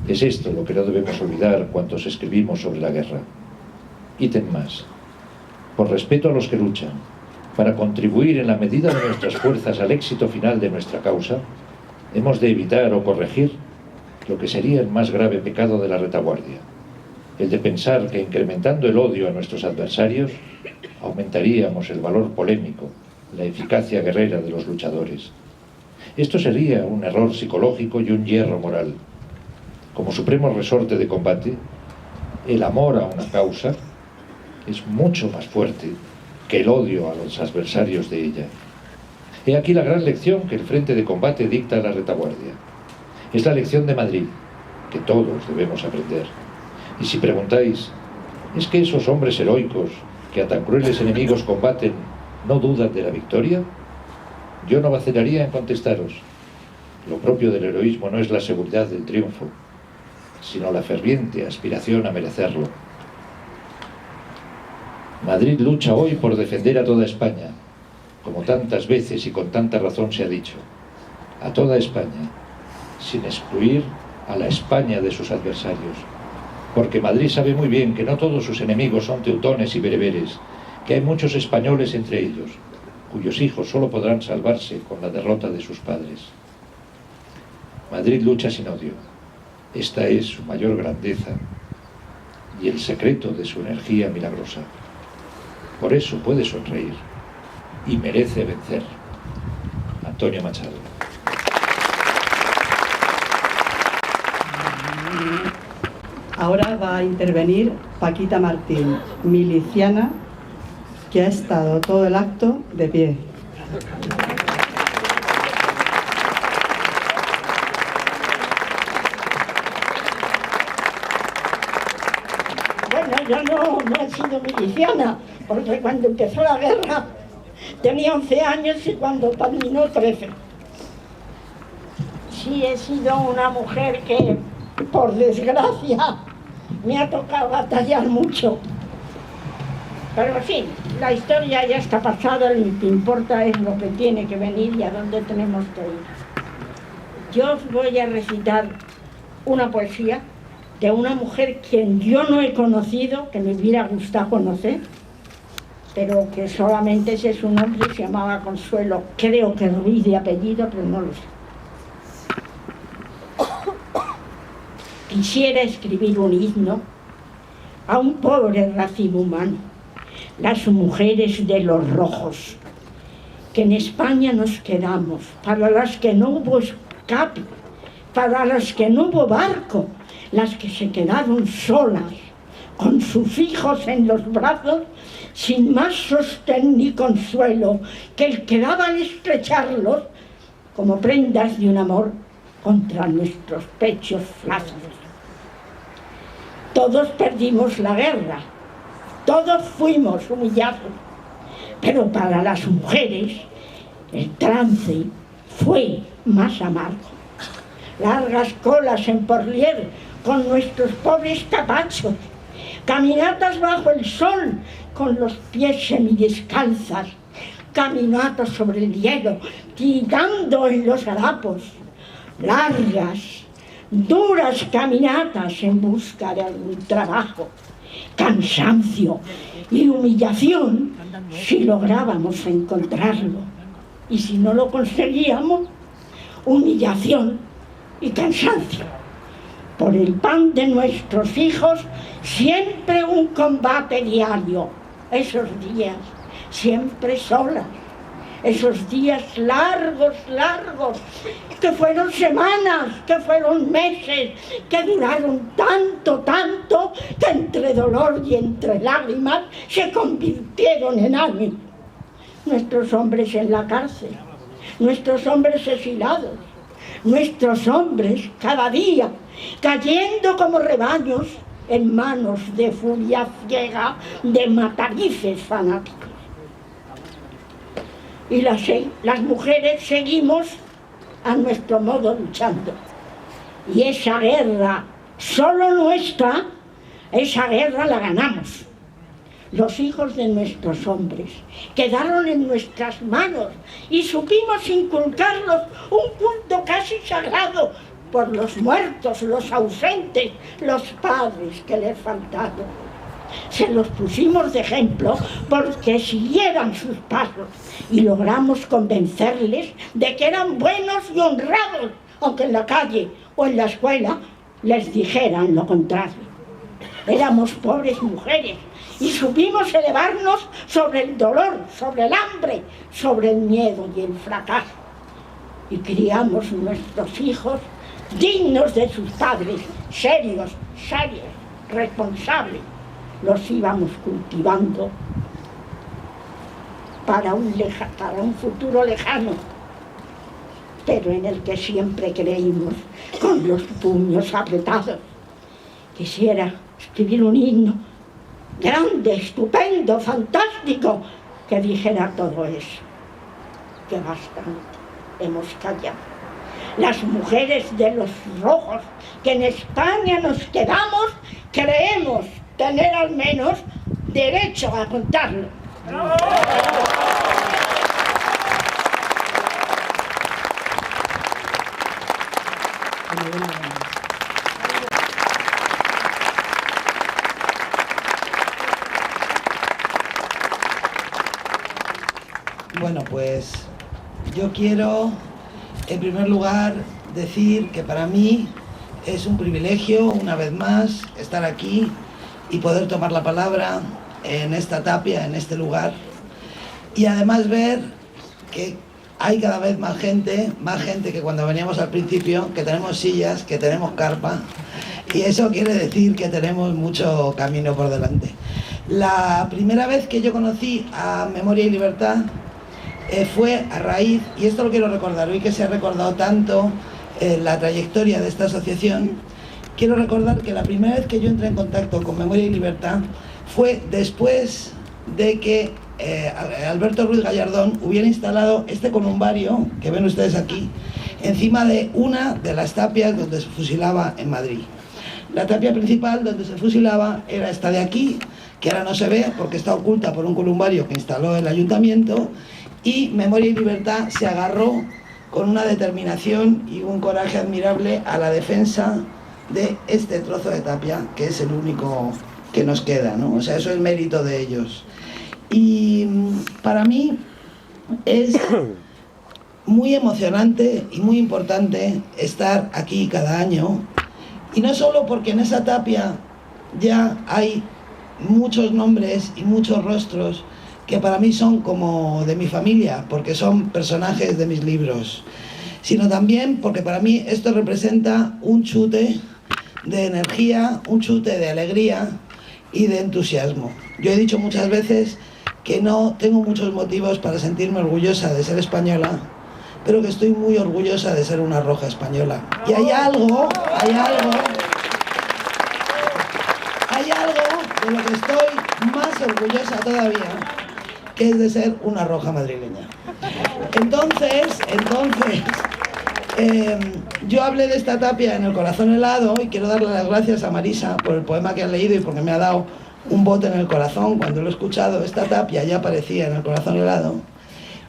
Es esto lo que no debemos olvidar cuantos escribimos sobre la guerra. Ítem más. Por respeto a los que luchan, para contribuir en la medida de nuestras fuerzas al éxito final de nuestra causa, hemos de evitar o corregir lo que sería el más grave pecado de la retaguardia, el de pensar que incrementando el odio a nuestros adversarios aumentaríamos el valor polémico, la eficacia guerrera de los luchadores. Esto sería un error psicológico y un hierro moral. Como supremo resorte de combate, el amor a una causa es mucho más fuerte que el odio a los adversarios de ella. He aquí la gran lección que el frente de combate dicta a la retaguardia. Es la lección de Madrid, que todos debemos aprender. Y si preguntáis, ¿es que esos hombres heroicos que a tan crueles enemigos combaten no dudan de la victoria? Yo no vacilaría en contestaros. Lo propio del heroísmo no es la seguridad del triunfo, sino la ferviente aspiración a merecerlo. Madrid lucha hoy por defender a toda España, como tantas veces y con tanta razón se ha dicho, a toda España, sin excluir a la España de sus adversarios, porque Madrid sabe muy bien que no todos sus enemigos son teutones y bereberes, que hay muchos españoles entre ellos, cuyos hijos solo podrán salvarse con la derrota de sus padres. Madrid lucha sin odio. Esta es su mayor grandeza. y el secreto de su energía milagrosa. Por eso puede sonreír y merece vencer. Antonio Machado. Ahora va a intervenir Paquita Martín, miliciana, que ha estado todo el acto de pie. Bueno, yo no he sido miliciana, porque cuando empezó la guerra tenía 11 años y cuando terminó 13. Sí he sido una mujer que, por desgracia, me ha tocado batallar mucho. Pero en fin, la historia ya está pasada, lo que importa es lo que tiene que venir y a dónde tenemos que ir. Yo os voy a recitar una poesía de una mujer quien yo no he conocido, que me hubiera gustado conocer, pero que solamente ese es su nombre, se llamaba Consuelo, creo que Ruiz de apellido, pero no lo sé. Quisiera escribir un himno a un pobre racimo humano, las mujeres de los rojos, que en España nos quedamos, para las que no hubo escape, para las que no hubo barco, las que se quedaron solas, con sus hijos en los brazos, sin más sostén ni consuelo que el que daba al estrecharlos como prendas de un amor contra nuestros pechos flácidos. Todos perdimos la guerra, todos fuimos humillados, pero para las mujeres el trance fue más amargo. Largas colas en Porlier con nuestros pobres capachos, caminatas bajo el sol con los pies semidescalzas, caminatas sobre el hielo, tirando en los harapos, largas, duras caminatas en busca de algún trabajo, cansancio y humillación si lográbamos encontrarlo, y si no lo conseguíamos, humillación y cansancio. Por el pan de nuestros hijos, siempre un combate diario. Esos días, siempre solas. Esos días largos, que fueron semanas, que fueron meses, que duraron tanto, que entre dolor y entre lágrimas se convirtieron en años. Nuestros hombres en la cárcel, nuestros hombres exiliados, nuestros hombres cada día cayendo como rebaños en manos de furia ciega de matarices fanáticos. Y las mujeres seguimos a nuestro modo luchando. Y esa guerra solo nuestra, esa guerra la ganamos. Los hijos de nuestros hombres quedaron en nuestras manos y supimos inculcarlos un culto casi sagrado por los muertos, los ausentes, los padres que les faltaron. Se los pusimos de ejemplo porque siguieran sus pasos y logramos convencerles de que eran buenos y honrados, aunque en la calle o en la escuela les dijeran lo contrario. Éramos pobres mujeres y supimos elevarnos sobre el dolor, sobre el hambre, sobre el miedo y el fracaso. Y criamos nuestros hijos dignos de sus padres, serios, responsables. Los íbamos cultivando para un futuro lejano, pero en el que siempre creímos con los puños apretados. Quisiera escribir un himno grande, estupendo, fantástico, que dijera todo eso, que bastante hemos callado. Las mujeres de los rojos, que en España nos quedamos, creemos tener al menos derecho a contarlo. Bueno, pues yo quiero, en primer lugar, decir que para mí es un privilegio, una vez más, estar aquí y poder tomar la palabra en esta tapia, en este lugar, y además ver que hay cada vez más gente que cuando veníamos al principio, que tenemos sillas, que tenemos carpa, y eso quiere decir que tenemos mucho camino por delante. La primera vez que yo conocí a Memoria y Libertad fue a raíz, y esto lo quiero recordar, hoy que se ha recordado tanto la trayectoria de esta asociación, quiero recordar que la primera vez que yo entré en contacto con Memoria y Libertad fue después de que Alberto Ruiz Gallardón hubiera instalado este columbario que ven ustedes aquí encima de una de las tapias donde se fusilaba en Madrid. La tapia principal donde se fusilaba era esta de aquí, que ahora no se ve porque está oculta por un columbario que instaló el ayuntamiento, y Memoria y Libertad se agarró con una determinación y un coraje admirable a la defensa de este trozo de tapia, que es el único que nos queda, ¿no? O sea, eso es mérito de ellos. Y para mí es muy emocionante y muy importante estar aquí cada año, y no solo porque en esa tapia ya hay muchos nombres y muchos rostros que para mí son como de mi familia, porque son personajes de mis libros, sino también porque para mí esto representa un chute de energía, un chute de alegría y de entusiasmo. Yo he dicho muchas veces que no tengo muchos motivos para sentirme orgullosa de ser española, pero que estoy muy orgullosa de ser una roja española. Y hay algo de lo que estoy más orgullosa todavía, que es de ser una roja madrileña. Entonces, yo hablé de esta tapia en El corazón helado, y quiero darle las gracias a Marisa por el poema que ha leído y porque me ha dado un bote en el corazón cuando lo he escuchado. Esta tapia ya aparecía en El corazón helado.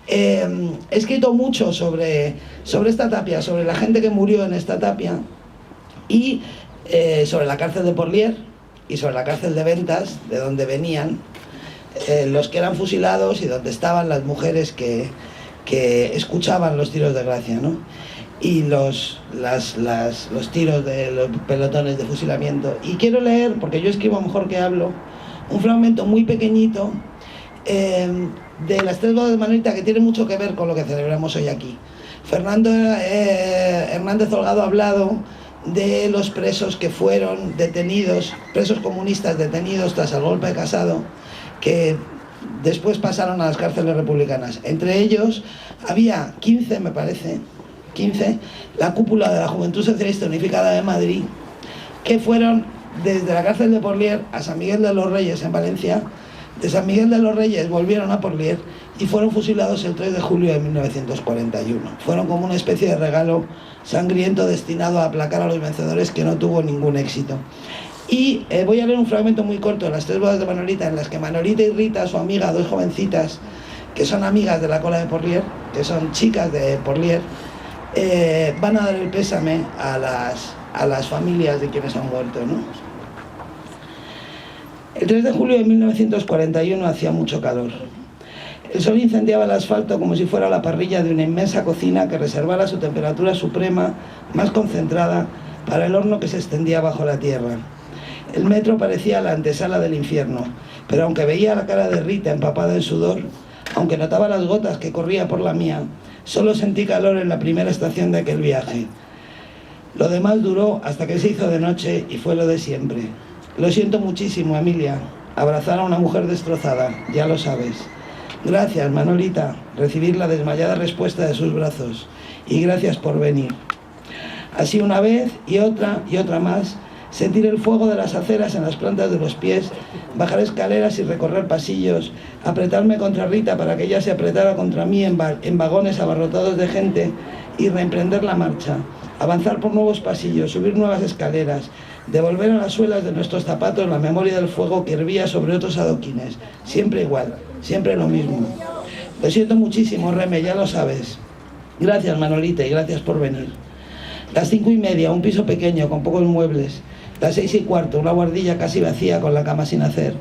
He escrito mucho sobre esta tapia, sobre la gente que murió en esta tapia, y sobre la cárcel de Porlier y sobre la cárcel de Ventas, de donde venían los que eran fusilados y donde estaban las mujeres que escuchaban los tiros de gracia, ¿no? Y los tiros de los pelotones de fusilamiento. Y quiero leer, porque yo escribo mejor que hablo, un fragmento muy pequeñito de las 3 bodas de Manolita, que tiene mucho que ver con lo que celebramos hoy aquí. Fernando Hernández Holgado ha hablado de los presos que fueron detenidos, presos comunistas detenidos tras el golpe de Casado, que después pasaron a las cárceles republicanas. Entre ellos había 15, me parece, 15, la cúpula de la Juventud Socialista Unificada de Madrid, que fueron desde la cárcel de Porlier a San Miguel de los Reyes en Valencia. De San Miguel de los Reyes volvieron a Porlier y fueron fusilados el 3 de julio de 1941. Fueron como una especie de regalo sangriento destinado a aplacar a los vencedores, que no tuvo ningún éxito. Y voy a leer un fragmento muy corto de las 3 bodas de Manolita, en las que Manolita y Rita, su amiga, 2 jovencitas que son amigas de la cola de Porlier, que son chicas de Porlier, van a dar el pésame a las familias de quienes han muerto, ¿no? El 3 de julio de 1941 hacía mucho calor. El sol incendiaba el asfalto como si fuera la parrilla de una inmensa cocina que reservara su temperatura suprema más concentrada para el horno que se extendía bajo la tierra. El metro parecía la antesala del infierno, pero aunque veía la cara de Rita empapada en sudor, aunque notaba las gotas que corrían por la mía, solo sentí calor en la primera estación de aquel viaje. Lo demás duró hasta que se hizo de noche y fue lo de siempre. Lo siento muchísimo, Emilia. Abrazar a una mujer destrozada, ya lo sabes. Gracias, Manolita, recibir la desmayada respuesta de sus brazos. Y gracias por venir. Así una vez y otra más, sentir el fuego de las aceras en las plantas de los pies, bajar escaleras y recorrer pasillos, apretarme contra Rita para que ella se apretara contra mí en vagones abarrotados de gente y reemprender la marcha, avanzar por nuevos pasillos, subir nuevas escaleras, devolver a las suelas de nuestros zapatos la memoria del fuego que hervía sobre otros adoquines, siempre igual, siempre lo mismo. Lo siento muchísimo, Reme, ya lo sabes. Gracias, Manolita, y gracias por venir. Las 5:30, un piso pequeño con pocos muebles. Las 6:15, una guardilla casi vacía con la cama sin hacer.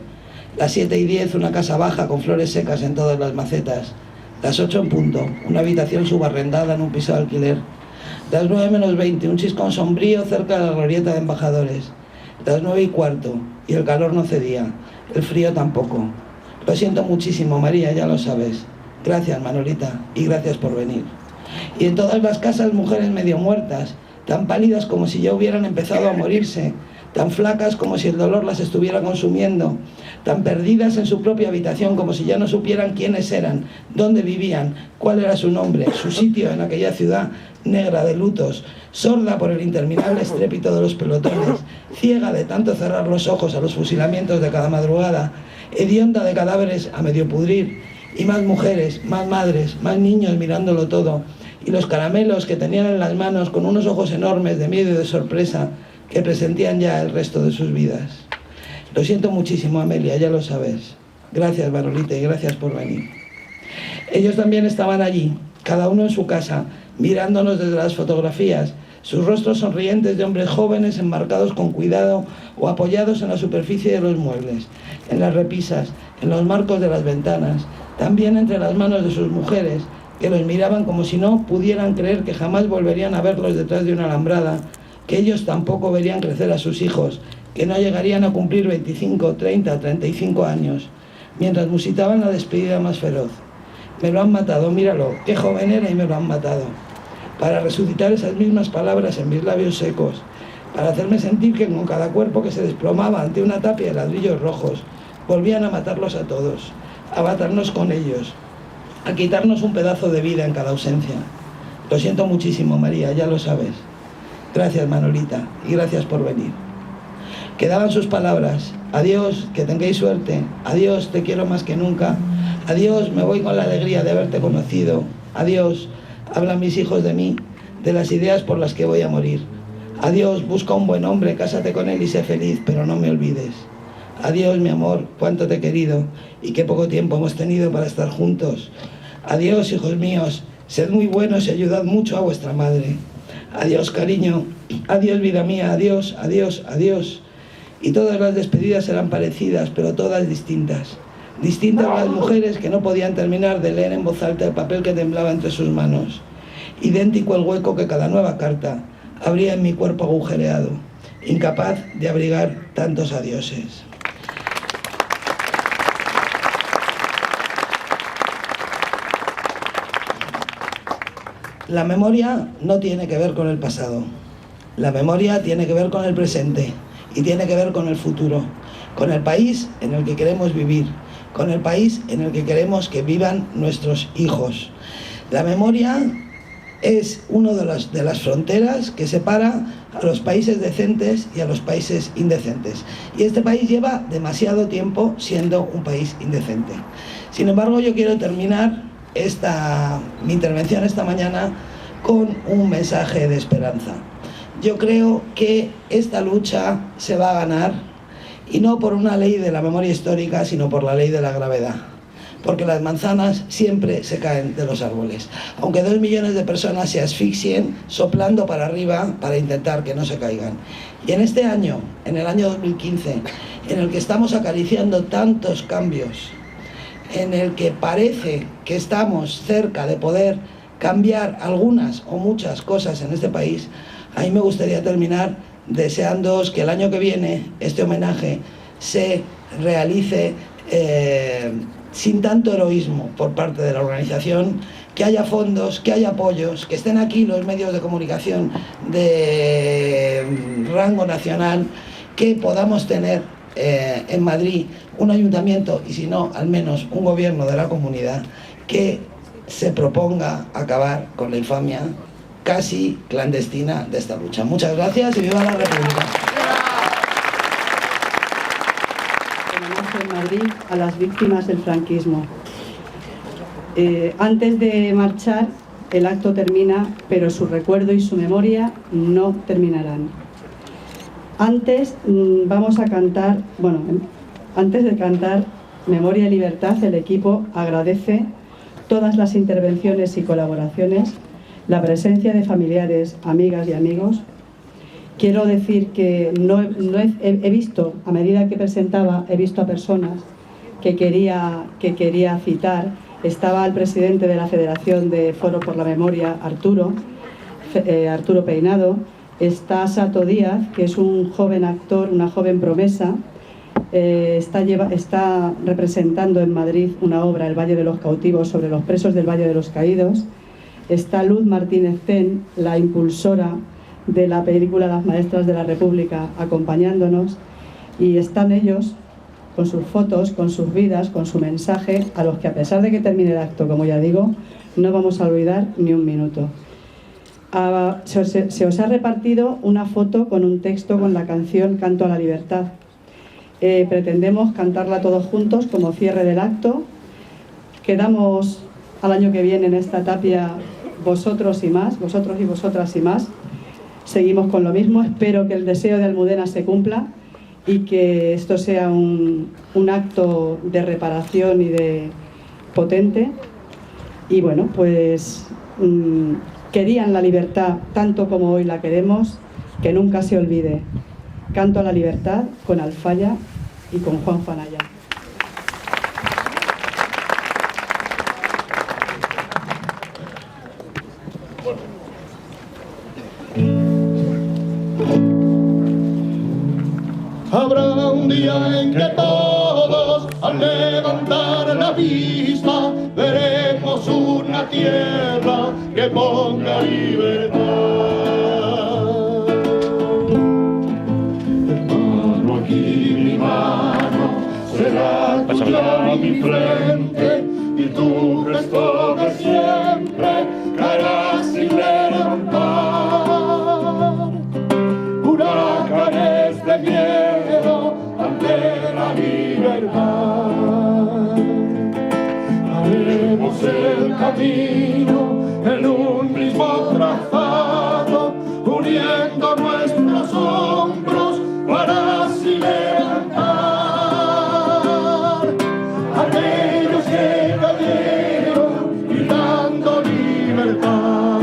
Las 7:10, una casa baja con flores secas en todas las macetas. Las 8 en punto, una habitación subarrendada en un piso de alquiler. Las 9 menos 20, un chiscón sombrío cerca de la glorieta de Embajadores. Las 9:15, y el calor no cedía, el frío tampoco. Lo siento muchísimo, María, ya lo sabes. Gracias, Manolita, y gracias por venir. Y en todas las casas mujeres medio muertas, tan pálidas como si ya hubieran empezado a morirse, tan flacas como si el dolor las estuviera consumiendo, tan perdidas en su propia habitación como si ya no supieran quiénes eran, dónde vivían, cuál era su nombre, su sitio en aquella ciudad negra de lutos, sorda por el interminable estrépito de los pelotones, ciega de tanto cerrar los ojos a los fusilamientos de cada madrugada, hedionda de cadáveres a medio pudrir, y más mujeres, más madres, más niños mirándolo todo, y los caramelos que tenían en las manos con unos ojos enormes de miedo y de sorpresa que presentían ya el resto de sus vidas. Lo siento muchísimo, Amelia, ya lo sabes. Gracias, Manolita, y gracias por venir. Ellos también estaban allí, cada uno en su casa, mirándonos desde las fotografías, sus rostros sonrientes de hombres jóvenes enmarcados con cuidado o apoyados en la superficie de los muebles, en las repisas, en los marcos de las ventanas, también entre las manos de sus mujeres, que los miraban como si no pudieran creer que jamás volverían a verlos detrás de una alambrada, que ellos tampoco verían crecer a sus hijos, que no llegarían a cumplir 25, 30, 35 años, mientras musitaban la despedida más feroz. Me lo han matado, míralo, qué joven era y me lo han matado. Para resucitar esas mismas palabras en mis labios secos, para hacerme sentir que con cada cuerpo que se desplomaba ante una tapia de ladrillos rojos, volvían a matarlos a todos, a matarnos con ellos, a quitarnos un pedazo de vida en cada ausencia. Lo siento muchísimo, María, ya lo sabes. Gracias, Manolita, y gracias por venir. Quedaban sus palabras: adiós, que tengáis suerte, adiós, te quiero más que nunca, adiós, me voy con la alegría de haberte conocido, adiós, hablan mis hijos de mí, de las ideas por las que voy a morir, adiós, busca un buen hombre, cásate con él y sé feliz, pero no me olvides. Adiós, mi amor, cuánto te he querido y qué poco tiempo hemos tenido para estar juntos. Adiós, hijos míos, sed muy buenos y ayudad mucho a vuestra madre. Adiós, cariño, adiós, vida mía, adiós, adiós, adiós. Y todas las despedidas eran parecidas, pero todas distintas. Distintas las mujeres que no podían terminar de leer en voz alta el papel que temblaba entre sus manos. Idéntico el hueco que cada nueva carta abría en mi cuerpo agujereado, incapaz de abrigar tantos adioses. La memoria no tiene que ver con el pasado. La memoria tiene que ver con el presente y tiene que ver con el futuro, con el país en el que queremos vivir, con el país en el que queremos que vivan nuestros hijos. La memoria es una de las fronteras que separa a los países decentes y a los países indecentes. Y este país lleva demasiado tiempo siendo un país indecente. Sin embargo, yo quiero terminar mi intervención esta mañana con un mensaje de esperanza. Yo creo que esta lucha se va a ganar, y no por una ley de la memoria histórica, sino por la ley de la gravedad. Porque las manzanas siempre se caen de los árboles. Aunque 2 millones de personas se asfixien soplando para arriba para intentar que no se caigan. Y en este año, en el año 2015, en el que estamos acariciando tantos cambios, en el que parece que estamos cerca de poder cambiar algunas o muchas cosas en este país, a mí me gustaría terminar deseándoos que el año que viene este homenaje se realice sin tanto heroísmo por parte de la organización, que haya fondos, que haya apoyos, que estén aquí los medios de comunicación de rango nacional, que podamos tener en Madrid un ayuntamiento y si no, al menos un gobierno de la comunidad que se proponga acabar con la infamia casi clandestina de esta lucha. Muchas gracias y viva la República. En Madrid a las víctimas del franquismo. Antes de marchar, el acto termina, pero su recuerdo y su memoria no terminarán. Antes vamos a cantar, antes de cantar Memoria y Libertad, el equipo agradece todas las intervenciones y colaboraciones, la presencia de familiares, amigas y amigos. Quiero decir que he visto, a medida que presentaba, he visto a personas que quería citar. Estaba el presidente de la Federación de Foro por la Memoria, Arturo Peinado. Está Sato Díaz, que es un joven actor, una joven promesa, está representando en Madrid una obra, El Valle de los Cautivos, sobre los presos del Valle de los Caídos. Está Luz Martínez Ten, la impulsora de la película Las Maestras de la República, acompañándonos, y están ellos con sus fotos, con sus vidas, con su mensaje, a los que, a pesar de que termine el acto, como ya digo, no vamos a olvidar ni un minuto. Se os ha repartido una foto con un texto con la canción Canto a la Libertad. Pretendemos cantarla todos juntos como cierre del acto. Quedamos al año que viene en esta tapia vosotros y más, vosotros y vosotras y más. Seguimos con lo mismo. Espero que el deseo de Almudena se cumpla y que esto sea un acto de reparación y de potente. Y bueno, pues querían la libertad tanto como hoy la queremos, que nunca se olvide. Canto a la Libertad con Alfaya y con Juan Fanaya. Habrá un día en que todos, al levantar la vista, veremos una tierra que ponga libertad. Hermano, aquí mi mano será tuya mi frente, y tu gesto de siempre caerá sin levantar. Huracanes de miedo ante la libertad. Haremos el camino en un mismo trazado, uniendo nuestros hombros para así levantar a aquellos que cayeron gritando libertad.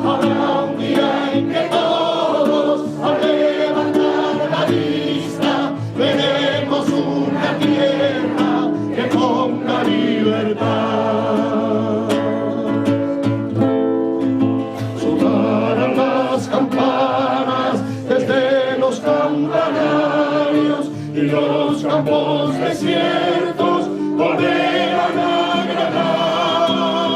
Habrá un día en que todos, al levantar la vista, veremos una tierra que ponga libertad. Sonarán las campanas desde los campanarios y los campos desiertos volverán a granar.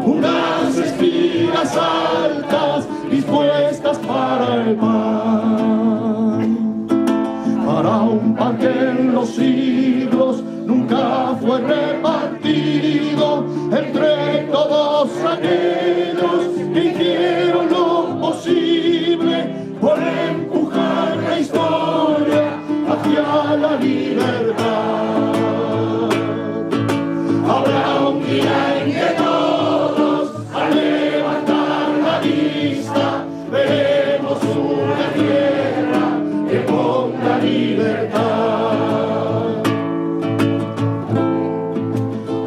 Unas espigas altas dispuestas para el pan, para un pan que en los siglos nunca fue repartido entre todos aquellos que hicieron lo posible por empujar la historia hacia la libertad. Habrá un día en que todos, al levantar la vista, veremos una tierra que ponga libertad.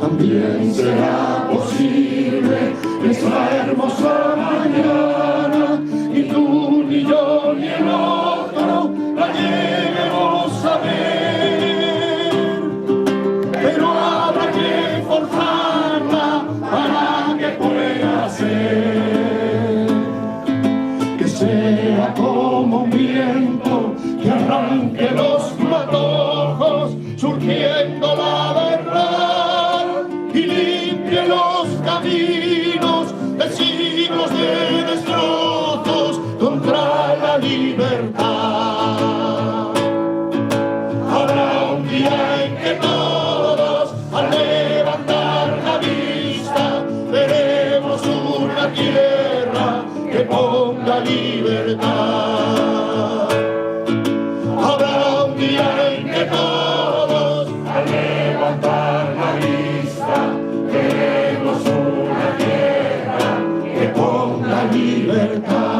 También será posible esa hermosa mañana, ni tú, ni yo, ni el otro la lleguemos a ver, pero habrá que forzarla para que pueda ser, que sea como un viento que arranque los matojos, surgiendo la verdad y limpie los caminos de siglos de destrozos contra la libertad. Habrá un día en que todos, al levantar la vista, veremos una tierra que ponga libertad. Habrá un día en que todos, al levantar la vista, veremos una tierra que ponga libertad.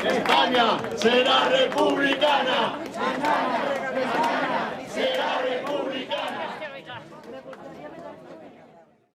España será republicana.